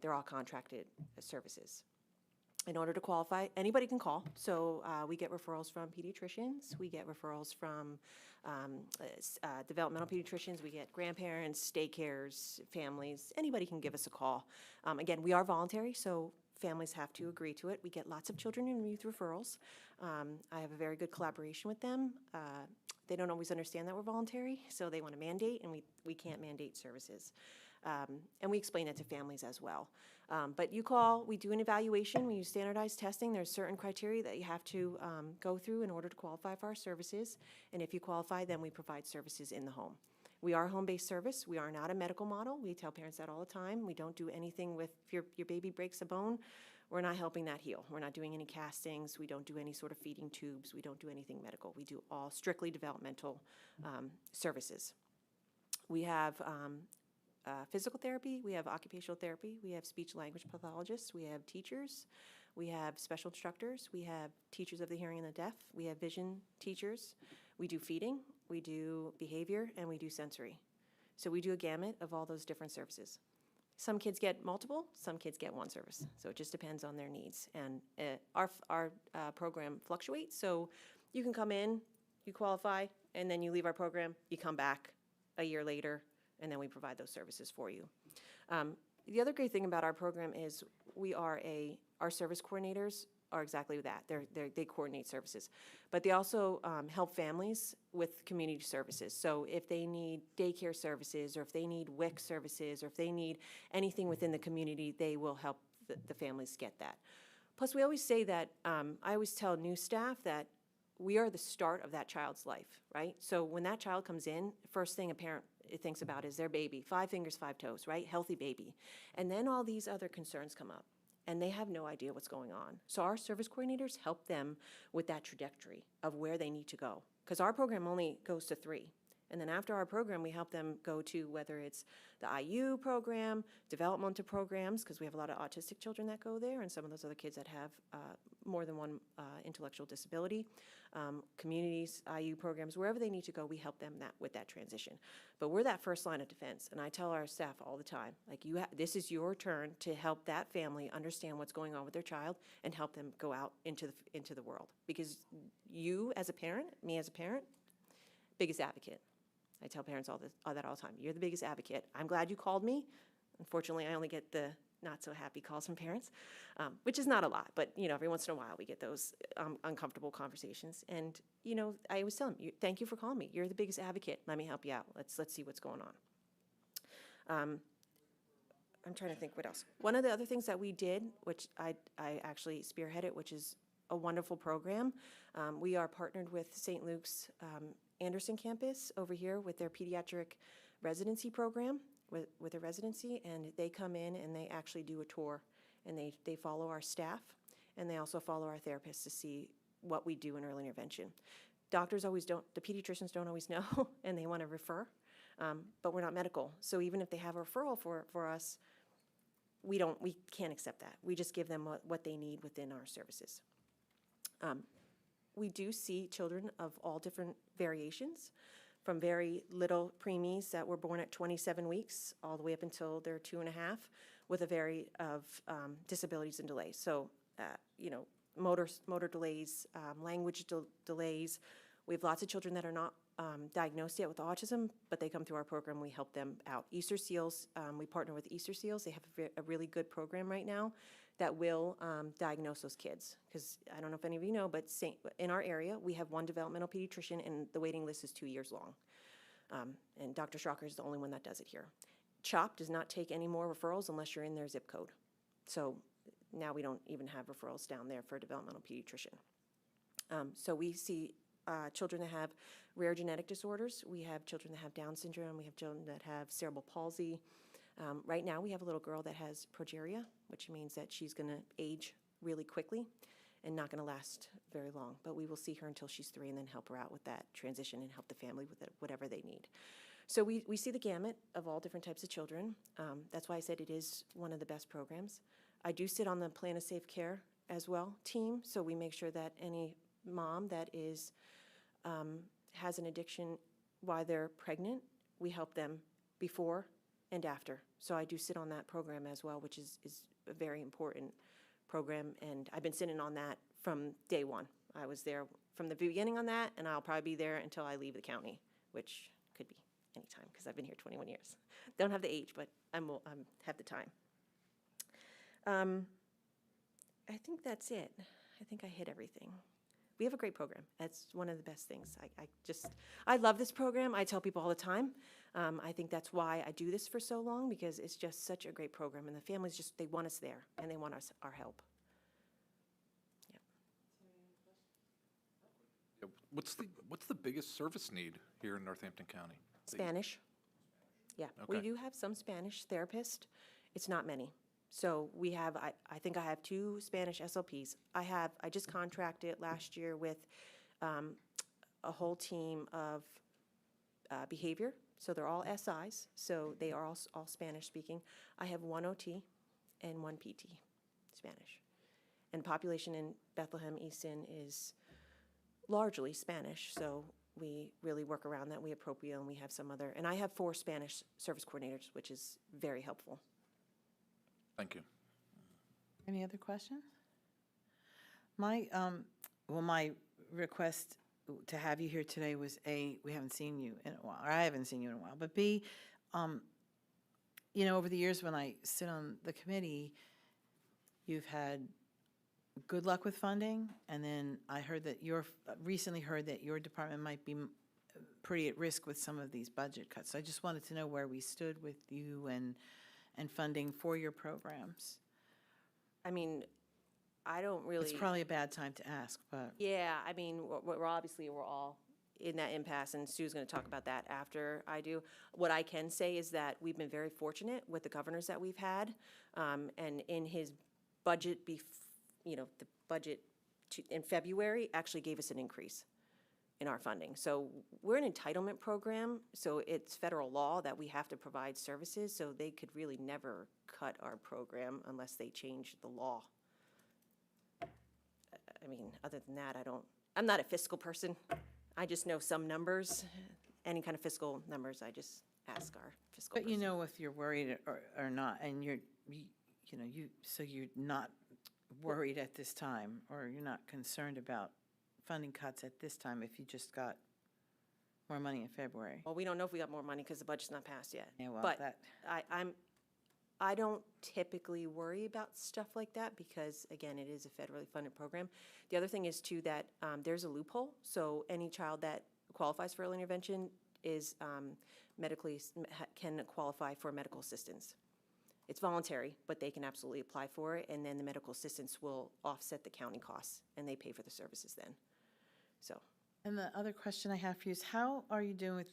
Speaker 6: They're all contracted services. In order to qualify, anybody can call. So we get referrals from pediatricians, we get referrals from developmental pediatricians, we get grandparents, daycares, families. Anybody can give us a call. Again, we are voluntary, so families have to agree to it. We get lots of children and youth referrals. I have a very good collaboration with them. They don't always understand that we're voluntary, so they want to mandate, and we can't mandate services. And we explain it to families as well. But you call, we do an evaluation, we use standardized testing. There's certain criteria that you have to go through in order to qualify for our services. And if you qualify, then we provide services in the home. We are a home-based service. We are not a medical model. We tell parents that all the time. We don't do anything with, if your baby breaks a bone, we're not helping that heal. We're not doing any castings. We don't do any sort of feeding tubes. We don't do anything medical. We do all strictly developmental services. We have physical therapy, we have occupational therapy, we have speech language pathologists, we have teachers, we have special instructors, we have teachers of the hearing and the deaf, we have vision teachers, we do feeding, we do behavior, and we do sensory. So we do a gamut of all those different services. Some kids get multiple, some kids get one service. So it just depends on their needs. And our program fluctuates, so you can come in, you qualify, and then you leave our program, you come back a year later, and then we provide those services for you. The other great thing about our program is our service coordinators are exactly that. They coordinate services. But they also help families with community services. So if they need daycare services, or if they need WIC services, or if they need anything within the community, they will help the families get that. Plus, we always say that, I always tell new staff that we are the start of that child's life, right? So when that child comes in, first thing a parent thinks about is their baby, 5 fingers, 5 toes, right? Healthy baby. And then all these other concerns come up, and they have no idea what's going on. So our service coordinators help them with that trajectory of where they need to go. Because our program only goes to 3. And then after our program, we help them go to whether it's the IU program, developmental programs, because we have a lot of autistic children that go there, and some of those other kids that have more than one intellectual disability. Communities, IU programs, wherever they need to go, we help them with that transition. But we're that first line of defense, and I tell our staff all the time, like, this is your turn to help that family understand what's going on with their child and help them go out into the world. Because you as a parent, me as a parent, biggest advocate. I tell parents all that all the time. You're the biggest advocate. I'm glad you called me. Unfortunately, I only get the not so happy calls from parents, which is not a lot, but every once in a while we get those uncomfortable conversations. And I always tell them, thank you for calling me. You're the biggest advocate. Let me help you out. Let's see what's going on. I'm trying to think what else. One of the other things that we did, which I actually spearheaded, which is a wonderful program, we are partnered with St. Luke's Anderson campus over here with their pediatric residency program, with a residency, and they come in and they actually do a tour, and they follow our staff, and they also follow our therapists to see what we do in early intervention. Doctors always don't, the pediatricians don't always know, and they want to refer, but we're not medical. So even if they have a referral for us, we can't accept that. We just give them what they need within our services. We do see children of all different variations, from very little preemies that were born at 27 weeks all the way up until they're 2.5, with a variety of disabilities and delays. So, motor delays, language delays. We have lots of children that are not diagnosed yet with autism, but they come through our program, we help them out. Easter Seals, we partner with Easter Seals. They have a really good program right now that will diagnose those kids. Because I don't know if any of you know, but in our area, we have one developmental pediatrician, and the waiting list is 2 years long. And Dr. Schrocker is the only one that does it here. CHOP does not take any more referrals unless you're in their zip code. So now we don't even have referrals down there for a developmental pediatrician. So we see children that have rare genetic disorders. We have children that have Down syndrome. We have children that have cerebral palsy. Right now, we have a little girl that has progeria, which means that she's going to age really quickly and not going to last very long. But we will see her until she's 3 and then help her out with that transition and help the family with whatever they need. So we see the gamut of all different types of children. That's why I said it is one of the best programs. I do sit on the Plan of Safe Care as well team, so we make sure that any mom that is has an addiction while they're pregnant, we help them before and after. So I do sit on that program as well, which is a very important program, and I've been sitting on that from day one. I was there from the beginning on that, and I'll probably be there until I leave the county, which could be anytime, because I've been here 21 years. Don't have the age, but I have the time. I think that's it. I think I hit everything. We have a great program. That's one of the best things. I love this program. I tell people all the time. I think that's why I do this for so long, because it's just such a great program, and the families they want us there, and they want our help.
Speaker 4: Yeah, what's the biggest service need here in Northampton County?
Speaker 6: Spanish. Yeah, we
Speaker 4: Okay.
Speaker 6: do have some Spanish therapists. It's not many. So we have, I think I have 2 Spanish SLPs. I just contracted last year with a whole team of behavior. So they're all SIs, so they are all Spanish speaking. I have 1 OT and 1 PT, Spanish. And population in Bethlehem, Easton is largely Spanish, so we really work around that. We have Proprio, and we have some other, and I have 4 Spanish service coordinators, which is very helpful.
Speaker 4: Thank you.
Speaker 3: Any other questions? My request to have you here today was A, we haven't seen you in a while, or I haven't seen you in a while, but B, over the years when I sit on the committee, you've had good luck with funding, and then I heard that recently heard that your department might be pretty at risk with some of these budget cuts. So I just wanted to know where we stood with you and funding for your programs.
Speaker 6: I mean, I don't really.
Speaker 3: It's probably a bad time to ask, but.
Speaker 6: Yeah, I mean, we're all in that impasse, and Sue's going to talk about that after I do. What I can say is that we've been very fortunate with the governors that we've had, and in his budget, the budget in February actually gave us an increase in our funding. So we're an entitlement program, so it's federal law that we have to provide services, so they could really never cut our program unless they change the law. I mean, other than that, I'm not a fiscal person. I just know some numbers, any kind of fiscal numbers, I just ask our fiscal person.
Speaker 3: But you know if you're worried or not, and so you're not worried at this time, or you're not concerned about funding cuts at this time if you just got more money in February.
Speaker 6: Well, we don't know if we got more money because the budget's not passed yet.
Speaker 3: Yeah, well,
Speaker 6: But
Speaker 3: that-
Speaker 6: I don't typically worry about stuff like that because, again, it is a federally funded program. The other thing is, too, that there's a loophole. So any child that qualifies for early intervention is can qualify for medical assistance It's voluntary, but they can absolutely apply for it, and then the medical assistants will offset the county costs, and they pay for the services then. So,
Speaker 3: And the other question I have for you is, how are you doing with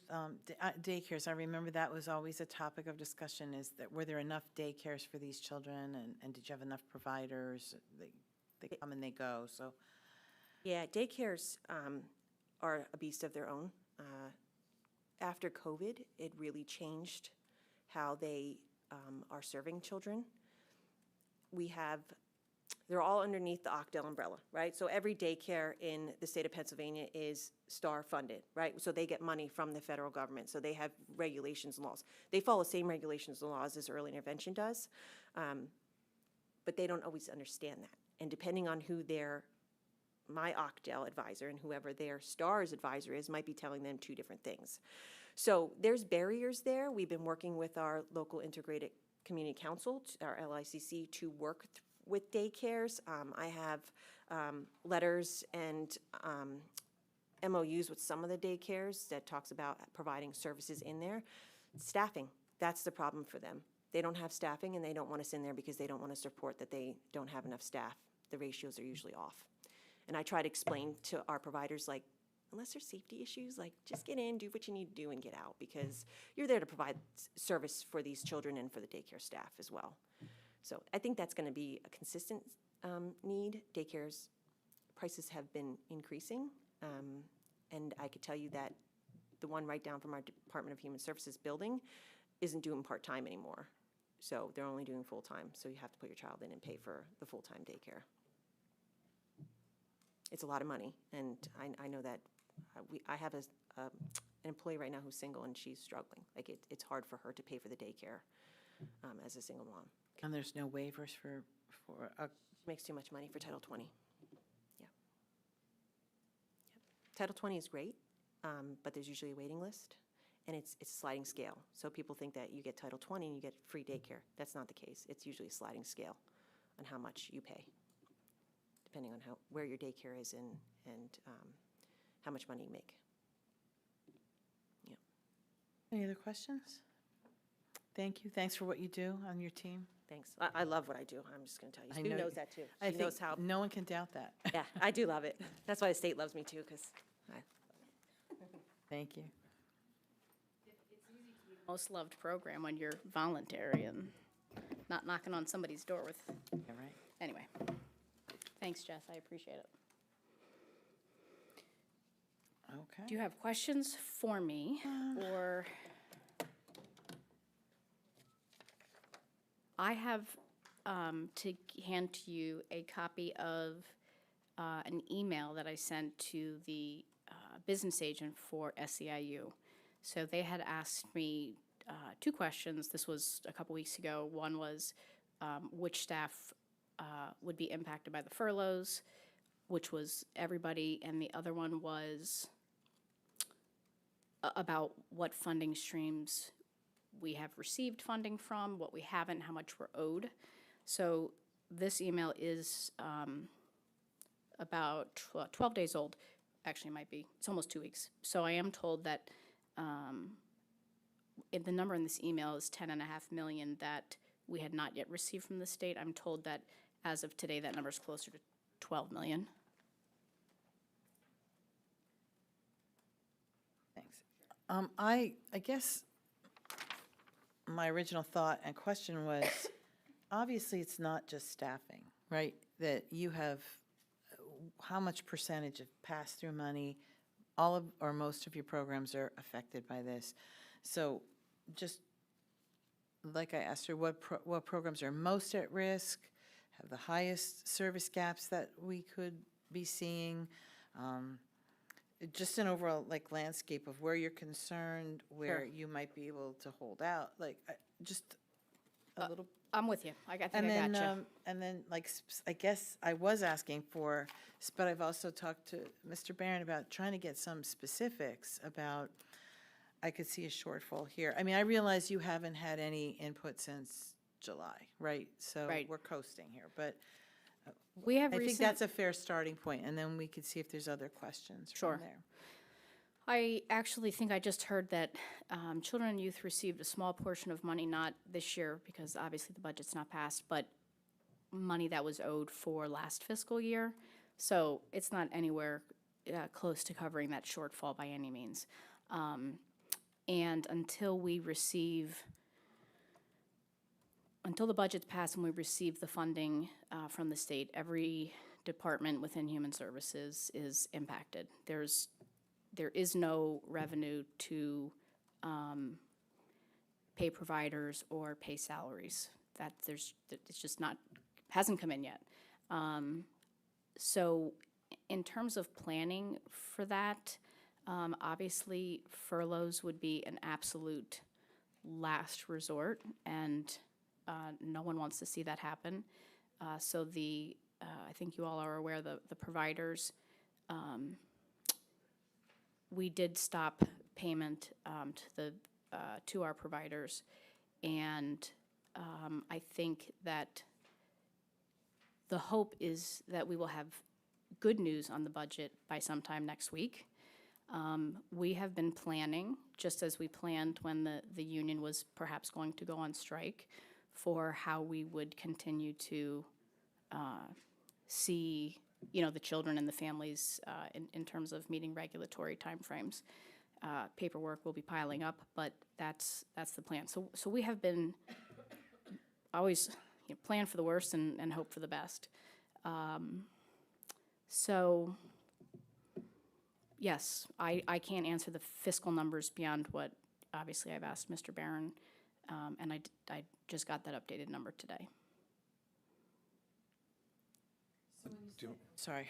Speaker 3: daycares? I remember that was always a topic of discussion, is that were there enough daycares for these children, and did you have enough providers? They come and they go, so.
Speaker 6: yeah, daycares are a beast of their own. After COVID, it really changed how they are serving children. They're all underneath the Ochdale umbrella, right? So every daycare in the state of Pennsylvania is STAR funded, right? So they get money from the federal government, so they have regulations and laws. They follow the same regulations and laws as early intervention does, but they don't always understand that. And depending on who my Ochdale advisor and whoever their STARS advisor is might be telling them two different things. So there's barriers there. We've been working with our local integrated community council, our LICC, to work with daycares. I have letters and MOUs with some of the daycares that talks about providing services in there. Staffing, that's the problem for them. They don't have staffing, and they don't want us in there because they don't want to support that they don't have enough staff. The ratios are usually off. And I try to explain to our providers, like, unless there's safety issues, like, just get in, do what you need to do, and get out, because you're there to provide service for these children and for the daycare staff as well. So I think that's going to be a consistent need. Daycare's prices have been increasing, and I could tell you that the one right down from our Department of Human Services building isn't doing part-time anymore. So they're only doing full-time, so you have to put your child in and pay for the full-time daycare. It's a lot of money, and I know that I have an employee right now who's single, and she's struggling. Like, it's hard for her to pay for the daycare as a single mom.
Speaker 3: And there's no waivers for
Speaker 6: She makes too much money for Title 20. Yeah. Yep. Title 20 is great, but there's usually a waiting list, and it's a sliding scale. So people think that you get Title 20 and you get free daycare. That's not the case. It's usually a sliding scale on how much you pay, depending on where your daycare is and how much money you make. Yeah.
Speaker 3: Any other questions? Thank you. Thanks for what you do on your team.
Speaker 6: Thanks. I love what I do. I'm just going to tell you.
Speaker 3: I
Speaker 6: Stu
Speaker 3: know
Speaker 6: knows
Speaker 3: you-
Speaker 6: that too.
Speaker 3: I
Speaker 6: She
Speaker 3: think
Speaker 6: knows how.
Speaker 3: no one can doubt that.
Speaker 6: Yeah, I do love it. That's why the state loves me too, because
Speaker 3: Thank you.
Speaker 5: Most loved program when you're voluntary and not knocking on somebody's door with,
Speaker 3: Yeah, right.
Speaker 5: anyway. Thanks, Jess, I appreciate it. Do
Speaker 3: Okay.
Speaker 5: you have questions for me, or? I have to hand to you a copy of an email that I sent to the business agent for SEIU. So they had asked me two questions. This was a couple weeks ago. One was which staff would be impacted by the furloughs, which was everybody, and the other one was about what funding streams we have received funding from, what we haven't, how much we're owed. So this email is about 12 days old. Actually, it might be. It's almost 2 weeks. So I am told that the number in this email is $10.5 million that we had not yet received from the state. I'm told that as of today, that number is closer to 12 million.
Speaker 3: Thanks. I guess my original thought and question was, obviously, it's not just staffing, right? That you have, how much percentage of pass-through money, all of, or most of your programs are affected by this. So just like I asked her, what programs are most at risk, have the highest service gaps that we could be seeing? Just an overall, like, landscape of where you're concerned, where you might be able to hold out, like, just a little.
Speaker 5: I'm with you. I think
Speaker 3: And
Speaker 5: I
Speaker 3: then,
Speaker 5: gotcha.
Speaker 3: and then, like, I guess I was asking for, but I've also talked to Mr. Barron about trying to get some specifics about, I could see a shortfall here. I mean, I realize you haven't had any input since July, right? So
Speaker 5: Right.
Speaker 3: we're coasting here, but
Speaker 5: We have
Speaker 3: I think
Speaker 5: recent.
Speaker 3: that's a fair starting point, and then we could see if there's other questions
Speaker 5: Sure.
Speaker 3: from there.
Speaker 5: I actually think I just heard that children and youth received a small portion of money, not this year, because obviously the budget's not passed, but money that was owed for last fiscal year. So it's not anywhere close to covering that shortfall by any means. And until the budget's passed and we receive the funding from the state, every department within Human Services is impacted. There is no revenue to pay providers or pay salaries. It's just not, hasn't come in yet. So in terms of planning for that, obviously furloughs would be an absolute last resort, and no one wants to see that happen. So I think you all are aware, the providers, we did stop payment to our providers, and I think that the hope is that we will have good news on the budget by sometime next week. We have been planning, just as we planned when the union was perhaps going to go on strike, for how we would continue to see, the children and the families in terms of meeting regulatory timeframes. Paperwork will be piling up, but that's the plan. So we have been always plan for the worst and hope for the best. So yes, I can't answer the fiscal numbers beyond what obviously I've asked Mr. Barron, and I just got that updated number today.
Speaker 3: Sorry.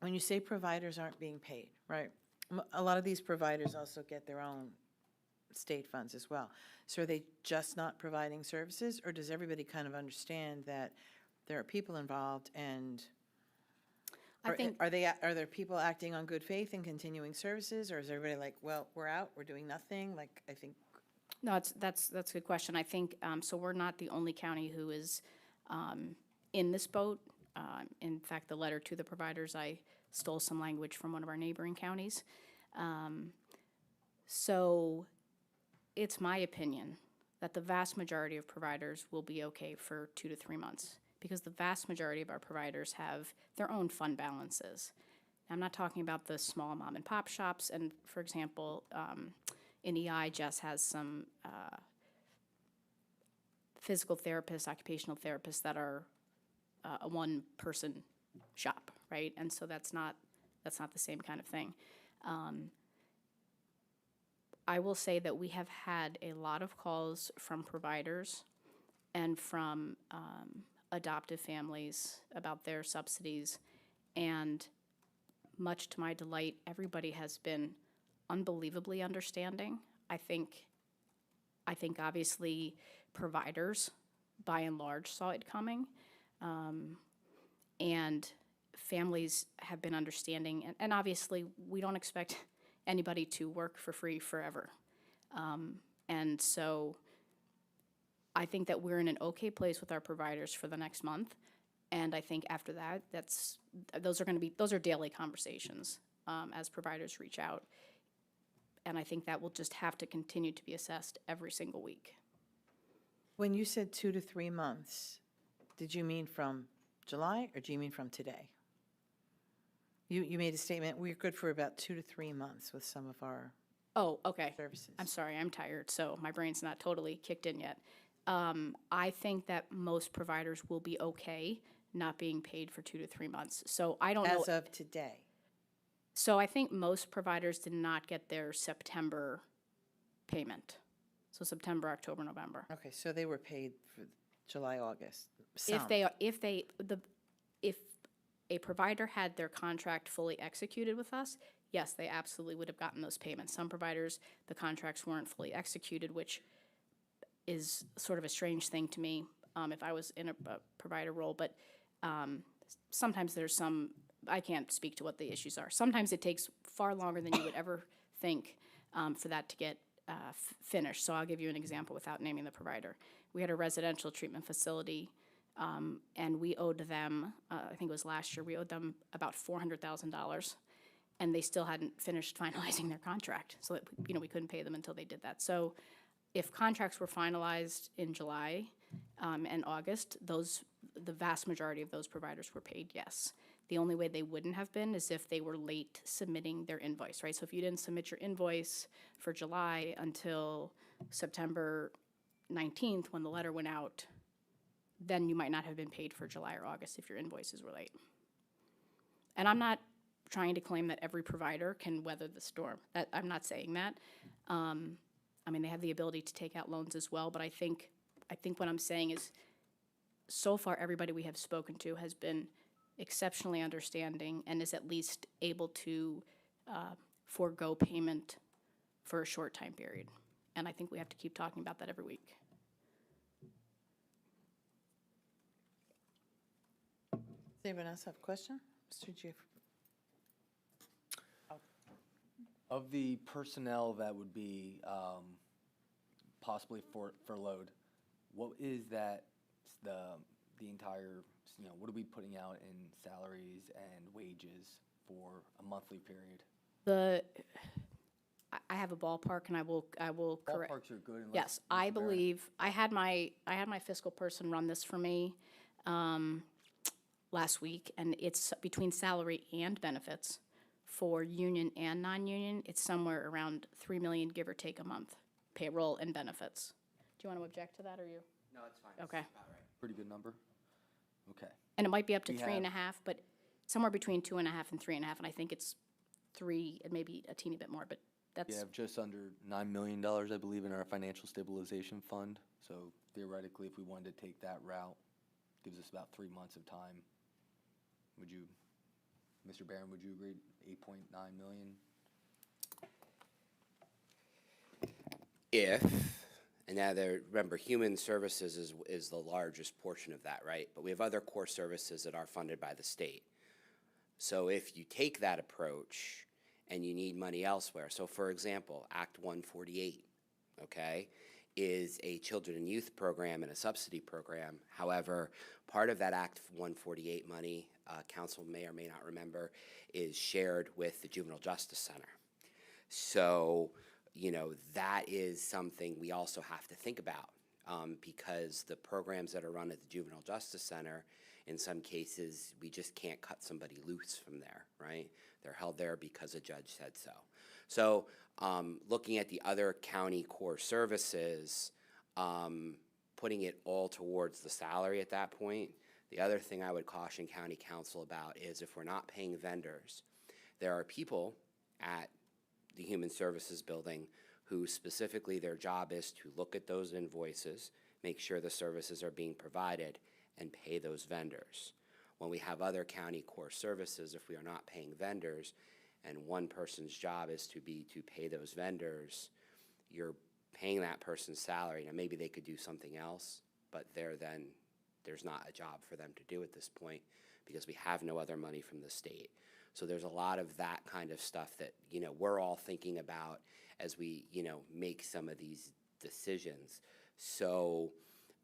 Speaker 3: When you say providers aren't being paid, right? A lot of these providers also get their own state funds as well. So are they just not providing services, or does everybody kind of understand that there are people involved, and
Speaker 5: I think
Speaker 3: are there people acting on good faith and continuing services, or is everybody like, well, we're out, we're doing nothing? Like, I think.
Speaker 5: no, that's a good question. I think so. We're not the only county who is in this boat. In fact, the letter to the providers, I stole some language from one of our neighboring counties. So it's my opinion that the vast majority of providers will be okay for 2 to 3 months, because the vast majority of our providers have their own fund balances. I'm not talking about the small mom and pop shops. And for example, in EI, Jess has some physical therapists, occupational therapists that are a one-person shop, right? And so that's not the same kind of thing. I will say that we have had a lot of calls from providers and from adoptive families about their subsidies, and much to my delight, everybody has been unbelievably understanding. I think obviously providers, by and large, saw it coming. And families have been understanding, and obviously we don't expect anybody to work for free forever. And so I think that we're in an okay place with our providers for the next month. And I think after that, those are daily conversations as providers reach out. And I think that will just have to continue to be assessed every single week.
Speaker 3: When you said 2 to 3 months, did you mean from July, or do you mean from today? You made a statement, we're good for about 2 to 3 months with some of our
Speaker 5: Oh, okay.
Speaker 3: services.
Speaker 5: I'm sorry, I'm tired, so my brain's not totally kicked in yet. I think that most providers will be okay not being paid for 2 to 3 months. So I don't know.
Speaker 3: As of today.
Speaker 5: So I think most providers did not get their September payment. So September, October, November.
Speaker 3: Okay, so they were paid for July, August.
Speaker 5: If
Speaker 3: Some.
Speaker 5: if a provider had their contract fully executed with us, yes, they absolutely would have gotten those payments. Some providers, the contracts weren't fully executed, which is sort of a strange thing to me if I was in a provider role. But sometimes there's some, I can't speak to what the issues are. Sometimes it takes far longer than you would ever think for that to get finished. So I'll give you an example without naming the provider. We had a residential treatment facility, and we owed them, I think it was last year, we owed them about $400,000. and they still hadn't finished finalizing their contract, so that, you know, we couldn't pay them until they did that. So if contracts were finalized in July and August, the vast majority of those providers were paid, yes. The only way they wouldn't have been is if they were late submitting their invoice, right? So if you didn't submit your invoice for July until September 19th, when the letter went out, then you might not have been paid for July or August if your invoices were late. And I'm not trying to claim that every provider can weather the storm. I'm not saying that. I mean, they have the ability to take out loans as well, but I think what I'm saying is, so far, everybody we have spoken to has been exceptionally understanding and is at least able to forego payment for a short time period. And I think we have to keep talking about that every week.
Speaker 3: Does anyone else have a question? Mr. Chief?
Speaker 7: Of the personnel that would be possibly furloughed, what is that, the entire, you know, what are we putting out in salaries and wages for a monthly period?
Speaker 5: I have a ballpark, and I will correct.
Speaker 7: Ballparks are good. unless
Speaker 5: Yes, I
Speaker 7: Mr. Barron-
Speaker 5: believe, I had my fiscal person run this for me last week, and it's between salary and benefits for union and non-union, it's somewhere around 3 million, give or take, a month, payroll and benefits. Do you want to object to that, or you?
Speaker 2: No, it's fine.
Speaker 5: Okay.
Speaker 2: It's about right.
Speaker 7: Pretty good number? Okay.
Speaker 5: And it might be up to
Speaker 7: We
Speaker 5: 3.5, but somewhere between 2.5 and 3.5, and I think it's 3 and maybe a teeny bit more, but
Speaker 7: We
Speaker 5: that's,
Speaker 7: have just under $9 million, I believe, in our financial stabilization fund. So theoretically, if we wanted to take that route, gives us about 3 months of time. Would you, Mr. Barron, would you agree, 8.9 million?
Speaker 2: And now there, remember, human services is the largest portion of that, right? But we have other core services that are funded by the state. So if you take that approach and you need money elsewhere, so for example, Act 148, okay, is a children and youth program and a subsidy program. However, part of that Act 148 money, council may or may not remember, is shared with the Juvenile Justice Center. So, you know, that is something we also have to think about, because the programs that are run at the Juvenile Justice Center, in some cases, we just can't cut somebody loose from there, right? They're held there because a judge said so. So, looking at the other county core services, putting it all towards the salary at that point, the other thing I would caution county council about is if we're not paying vendors, there are people at the Human Services Building who specifically their job is to look at those invoices, make sure the services are being provided, and pay those vendors. When we have other county core services, if we are not paying vendors, and one person's job is to pay those vendors, you're paying that person's salary. Now, maybe they could do something else, but there's not a job for them to do at this point because we have no other money from the state. So there's a lot of that kind of stuff that, you know, we're all thinking about as we, you know, make some of these decisions. So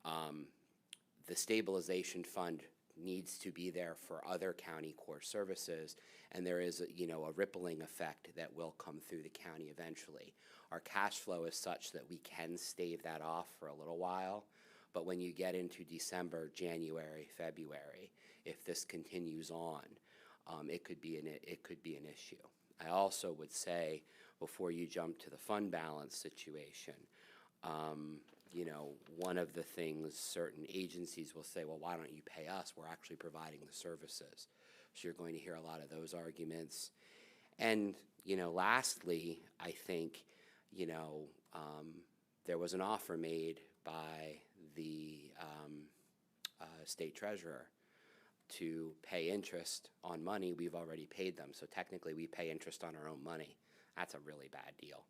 Speaker 2: the stabilization fund needs to be there for other county core services, and there is, you know, a rippling effect that will come through the county eventually. Our cash flow is such that we can stave that off for a little while, but when you get into December, January, February, if this continues on, it could be an issue. I also would say, before you jump to the fund balance situation, you know, one of the things certain agencies will say, well, why don't you pay us? We're actually providing the services. So you're going to hear a lot of those arguments. And, you know, lastly, I think, you know, there was an offer made by the state treasurer to pay interest on money we've already paid them. So technically we pay interest on our own money. That's a really bad deal.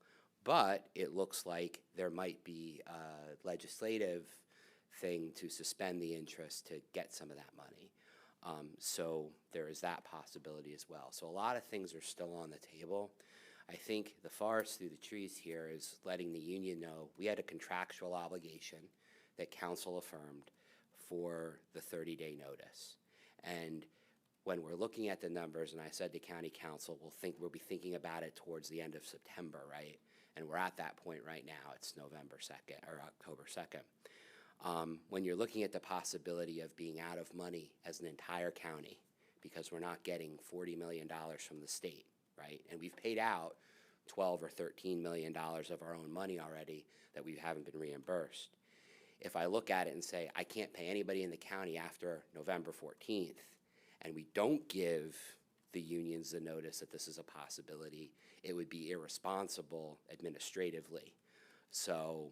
Speaker 2: But it looks like there might be a legislative thing to suspend the interest to get some of that money. So there is that possibility as well. So a lot of things are still on the table. I think the forest through the trees here is letting the union know we had a contractual obligation that council affirmed for the 30-day notice. And when we're looking at the numbers, and I said to county council, we'll be thinking about it towards the end of September, right? And we're at that point right now. It's November 2nd or October 2nd. When you're looking at the possibility of being out of money as an entire county because we're not getting $40 million from the state, right? And we've paid out $12 or $13 million of our own money already that we haven't been reimbursed. If I look at it and say, I can't pay anybody in the county after November 14th, and we don't give the unions the notice that this is a possibility, it would be irresponsible administratively. So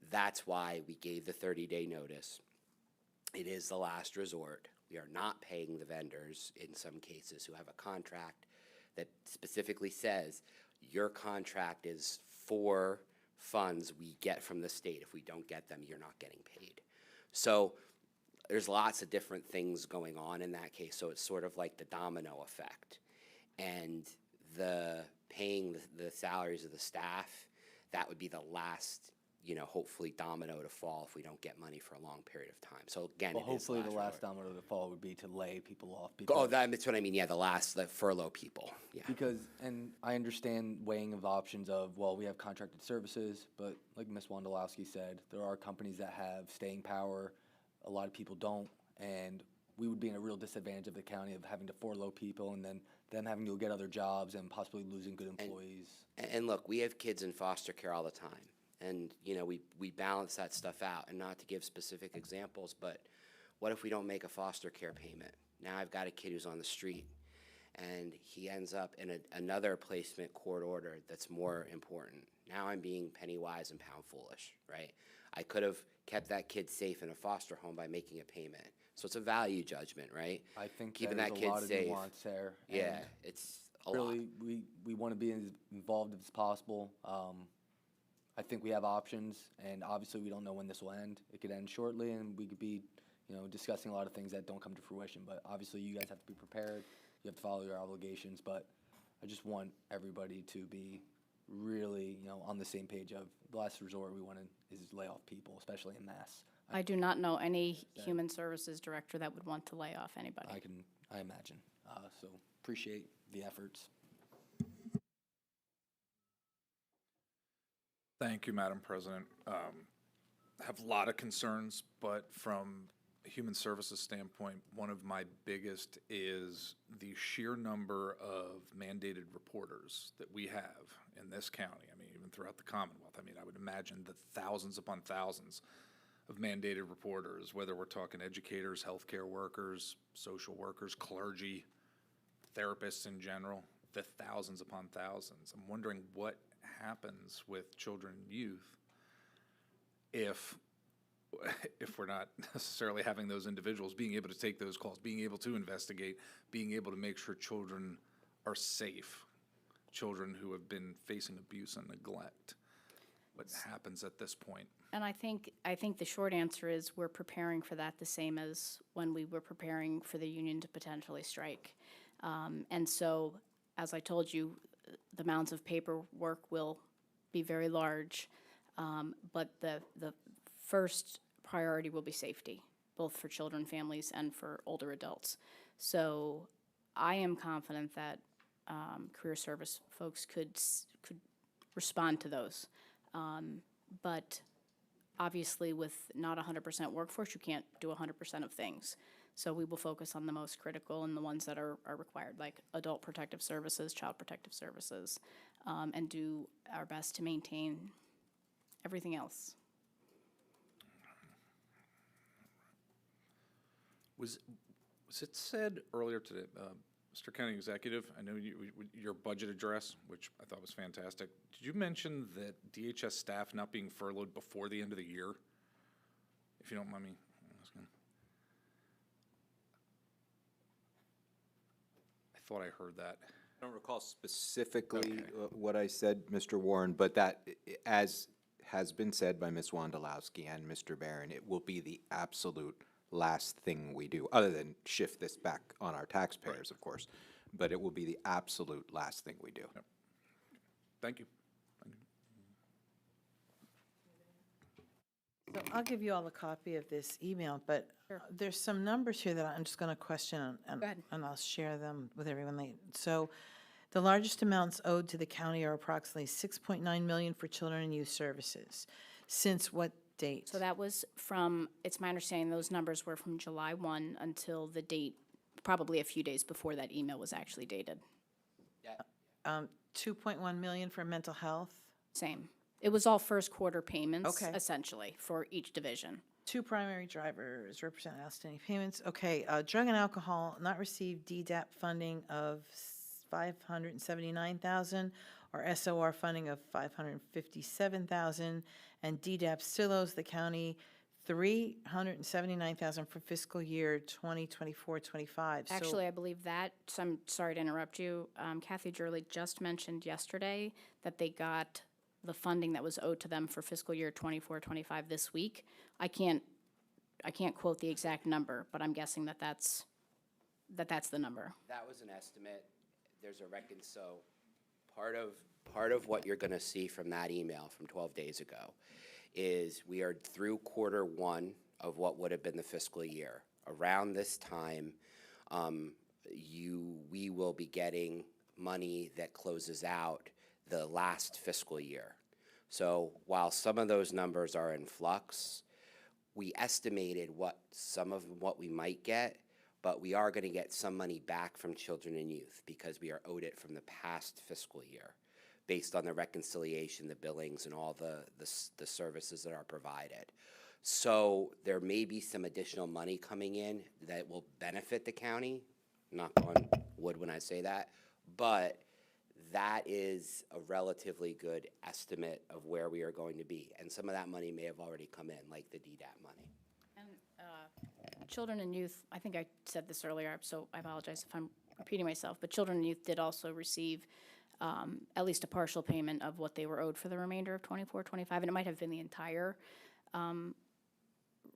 Speaker 2: that's why we gave the 30-day notice. It is the last resort. We are not paying the vendors in some cases who have a contract that specifically says your contract is for funds we get from the state. If we don't get them, you're not getting paid. So there's lots of different things going on in that case. So it's sort of like the domino effect. And the paying the salaries of the staff, that would be the last, hopefully domino to fall if we don't get money for a long period of time. So again,
Speaker 7: Well,
Speaker 2: it is
Speaker 7: hopefully the
Speaker 2: resort.
Speaker 7: last domino to fall would be to lay people off.
Speaker 2: Oh, that's what I mean. Yeah, the furlough people. Yeah.
Speaker 7: Because, and I understand weighing of options of, well, we have contracted services, but like Ms. Wondolowski said, there are companies that have staying power. A lot of people don't, and we would be in a real disadvantage of the county of having to furlough people and then them having to get other jobs and possibly losing good employees.
Speaker 2: And look, we have kids in foster care all the time. And, we balance that stuff out. And not to give specific examples, but what if we don't make a foster care payment? Now I've got a kid who's on the street, and he ends up in another placement court order that's more important. Now I'm being penny wise and pound foolish, right? I could have kept that kid safe in a foster home by making a payment. So it's a value judgment, right?
Speaker 7: I think
Speaker 2: Keeping
Speaker 7: there's
Speaker 2: that
Speaker 7: a
Speaker 2: kid
Speaker 7: lot of
Speaker 2: safe.
Speaker 7: nuance there.
Speaker 2: Yeah,
Speaker 7: and
Speaker 2: it's a lot.
Speaker 7: really, we want to be as involved as possible. I think we have options, and obviously we don't know when this will end. It could end shortly, and we could be, discussing a lot of things that don't come to fruition. But obviously you guys have to be prepared. You have to follow your obligations. But I just want everybody to be really, on the same page of the last resort we want to is lay off people, especially in mass.
Speaker 5: I do not know any human services director that would want to lay off anybody.
Speaker 7: I imagine. So appreciate the efforts.
Speaker 4: Thank you, Madam President. Have a lot of concerns, but from a human services standpoint, one of my biggest is the sheer number of mandated reporters that we have in this county. I mean, even throughout the Commonwealth. I mean, I would imagine the thousands upon thousands of mandated reporters, whether we're talking educators, healthcare workers, social workers, clergy, therapists in general, the thousands upon thousands. I'm wondering what happens with children and youth if we're not necessarily having those individuals being able to take those calls, being able to investigate, being able to make sure children are safe, children who have been facing abuse and neglect. What happens at this point?
Speaker 5: And I think the short answer is we're preparing for that the same as when we were preparing for the union to potentially strike. And so, as I told you, the amounts of paperwork will be very large, but the first priority will be safety, both for children, families, and for older adults. So I am confident that career service folks could respond to those. But obviously with not 100% workforce, you can't do 100% of things. So we will focus on the most critical and the ones that are required, like adult protective services, child protective services, and do our best to maintain everything else.
Speaker 4: Was it said earlier today, Mr. County Executive, I know your budget address, which I thought was fantastic. Did you mention that DHS staff not being furloughed before the end of the year? If you don't mind me asking. I thought I heard that.
Speaker 8: I don't recall specifically
Speaker 4: Okay.
Speaker 8: what I said, Mr. Warren, but that, as has been said by Ms. Wondolowski and Mr. Barron, it will be the absolute last thing we do, other than shift this back on our taxpayers, of course. But it will be the absolute last thing we do.
Speaker 4: Thank you.
Speaker 3: So I'll give you all a copy of this email, but there's some numbers here that I'm just going to question, and
Speaker 5: Go ahead.
Speaker 3: and I'll share them with everyone later. So the largest amounts owed to the county are approximately 6.9 million for children and youth services. Since what date?
Speaker 5: So that was from, it's my understanding those numbers were from July 1 until the date, probably a few days before that email was actually dated.
Speaker 3: 2.1 million for mental health.
Speaker 5: Same. It was all first quarter payments,
Speaker 3: Okay.
Speaker 5: essentially, for each division.
Speaker 3: Two primary drivers represent outstanding payments. Okay, drug and alcohol not received DDAP funding of 579,000, or SOR funding of 557,000, and DDAP still owes the county 379,000 for fiscal year 2024-25. So-
Speaker 5: Actually, I believe that, so I'm sorry to interrupt you, Kathy Jurley just mentioned yesterday that they got the funding that was owed to them for fiscal year 24-25 this week. I can't quote the exact number, but I'm guessing that's the number.
Speaker 2: That was an estimate. There's a so part of what you're gonna see from that email from 12 days ago is we are through quarter one of what would have been the fiscal year. Around this time, we will be getting money that closes out the last fiscal year. So while some of those numbers are in flux, we estimated some of what we might get, but we are going to get some money back from children and youth because we are owed it from the past fiscal year based on the reconciliation, the billings, and all the services that are provided. So there may be some additional money coming in that will benefit the county, knock on wood when I say that, but that is a relatively good estimate of where we are going to be. And some of that money may have already come in, like the DDAP money.
Speaker 5: And children and youth, I think I said this earlier, so I apologize if I'm repeating myself, but children and youth did also receive at least a partial payment of what they were owed for the remainder of 24-25, and it might have been the entire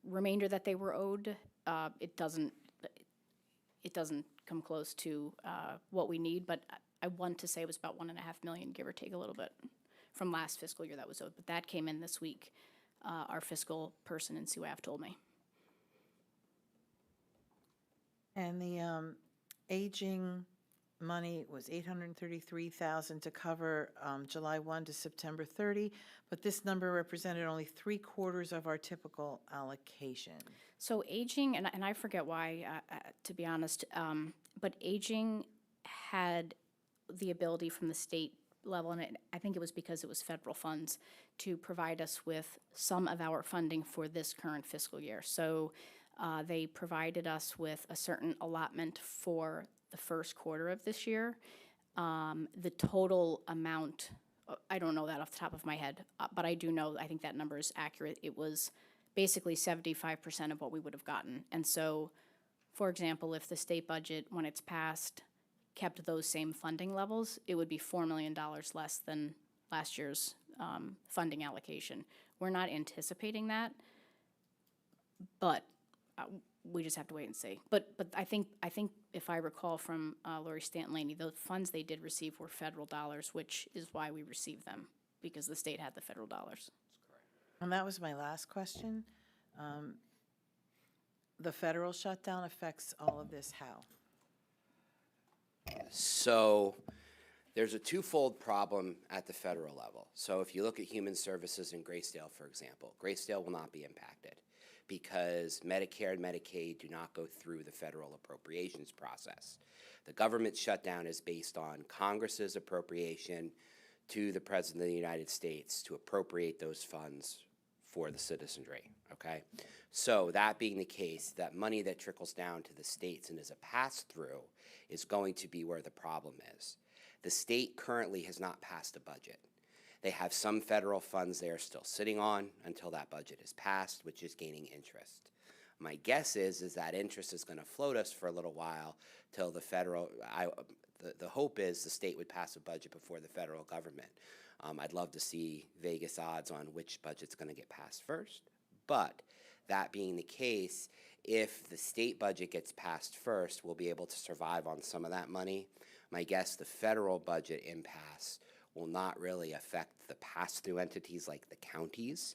Speaker 5: remainder that they were owed. It doesn't come close to what we need, but I want to say it was about 1.5 million, give or take a little bit, from last fiscal year that was owed. But that came in this week. Our fiscal person in CUAF told me.
Speaker 3: And the aging money was 833,000 to cover July 1 to September 30, but this number represented only 3/4 of our typical allocation.
Speaker 5: So aging, and I forget why, to be honest, but aging had the ability from the state level, and I think it was because it was federal funds, to provide us with some of our funding for this current fiscal year. So they provided us with a certain allotment for the first quarter of this year. The total amount, I don't know that off the top of my head, but I do know, I think that number is accurate. It was basically 75% of what we would have gotten. And so, for example, if the state budget, when it's passed, kept those same funding levels, it would be $4 million less than last year's funding allocation. We're not anticipating that, but we just have to wait and see. But I think if I recall from Lori Stanton-Laney, the funds they did receive were federal dollars, which is why we received them, because the state had the federal dollars.
Speaker 3: And that was my last question. The federal shutdown affects all of this how?
Speaker 2: So there's a twofold problem at the federal level. So if you look at human services in Graysdale, for example, Graysdale will not be impacted because Medicare and Medicaid do not go through the federal appropriations process. The government shutdown is based on Congress's appropriation to the President of the United States to appropriate those funds for the citizenry, okay? So that being the case, that money that trickles down to the states and is a pass-through is going to be where the problem is. The state currently has not passed a budget. They have some federal funds they are still sitting on until that budget is passed, which is gaining interest. My guess is that interest is going to float us for a little while till the federal, the hope is the state would pass a budget before the federal government. I'd love to see Vegas odds on which budget's going to get passed first. But that being the case, if the state budget gets passed first, we'll be able to survive on some of that money. My guess, the federal budget impasse will not really affect the pass-through entities like the counties.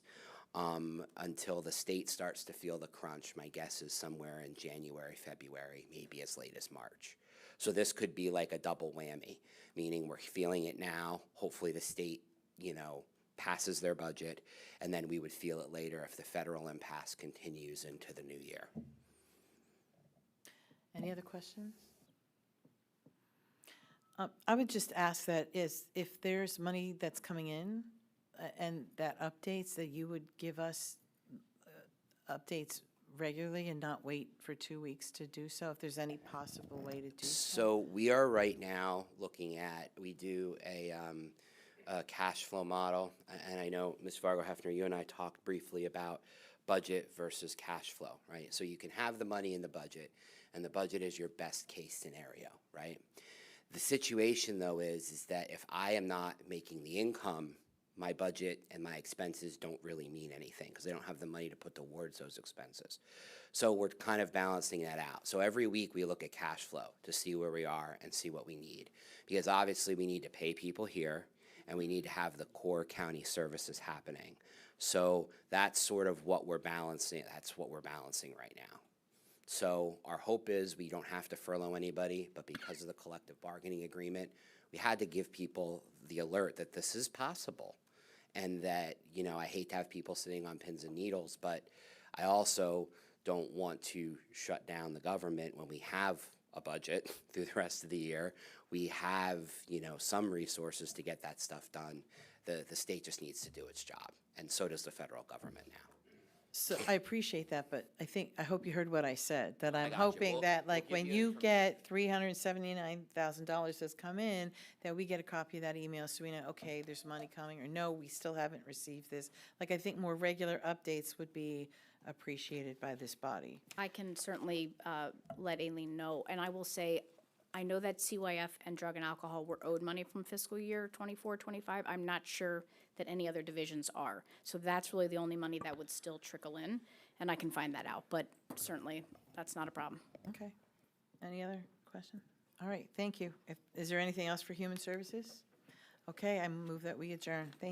Speaker 2: until the state starts to feel the crunch. My guess is somewhere in January, February, maybe as late as March. So this could be like a double whammy, meaning we're feeling it now. Hopefully the state, passes their budget, and then we would feel it later if the federal impasse continues into the new year.
Speaker 3: Any other questions? I would just ask that if there's money that's coming in and that updates, that you would give us updates regularly and not wait for 2 weeks to do so, if there's any possible way to do so.
Speaker 2: So we are right now looking at, we do a cash flow model, and I know, Ms. Vargo-Hefner, you and I talked briefly about budget versus cash flow, right? So you can have the money in the budget, and the budget is your best case scenario, right? The situation, though, is that if I am not making the income, my budget and my expenses don't really mean anything because I don't have the money to put towards those expenses. So we're kind of balancing that out. So every week we look at cash flow to see where we are and see what we need. Because obviously we need to pay people here and we need to have the core county services happening. So that's sort of what we're balancing. That's what we're balancing right now. So our hope is we don't have to furlough anybody, but because of the collective bargaining agreement, we had to give people the alert that this is possible. And that, I hate to have people sitting on pins and needles, but I also don't want to shut down the government when we have a budget through the rest of the year. We have, some resources to get that stuff done. The state just needs to do its job, and so does the federal government now.
Speaker 3: So I appreciate that, but I hope you heard what I said, that I'm
Speaker 2: got you.
Speaker 3: hoping
Speaker 2: We'll-
Speaker 3: that,
Speaker 2: we'll
Speaker 3: like,
Speaker 2: give
Speaker 3: when
Speaker 2: you
Speaker 3: you get $379,000 that's come in, that we get a copy of that email so we know, okay, there's money coming, or no, we still haven't received this. Like, I think more regular updates would be appreciated by this body.
Speaker 5: I can certainly let Aileen know, and I will say, I know that CYF and drug and alcohol were owed money from fiscal year 24, 25. I'm not sure that any other divisions are. So that's really the only money that would still trickle in, and I can find that out, but certainly, that's not a problem.
Speaker 3: Okay. Any other question? All right, thank you. Is there anything else for Human Services? Okay, I move that we adjourn. Thank you.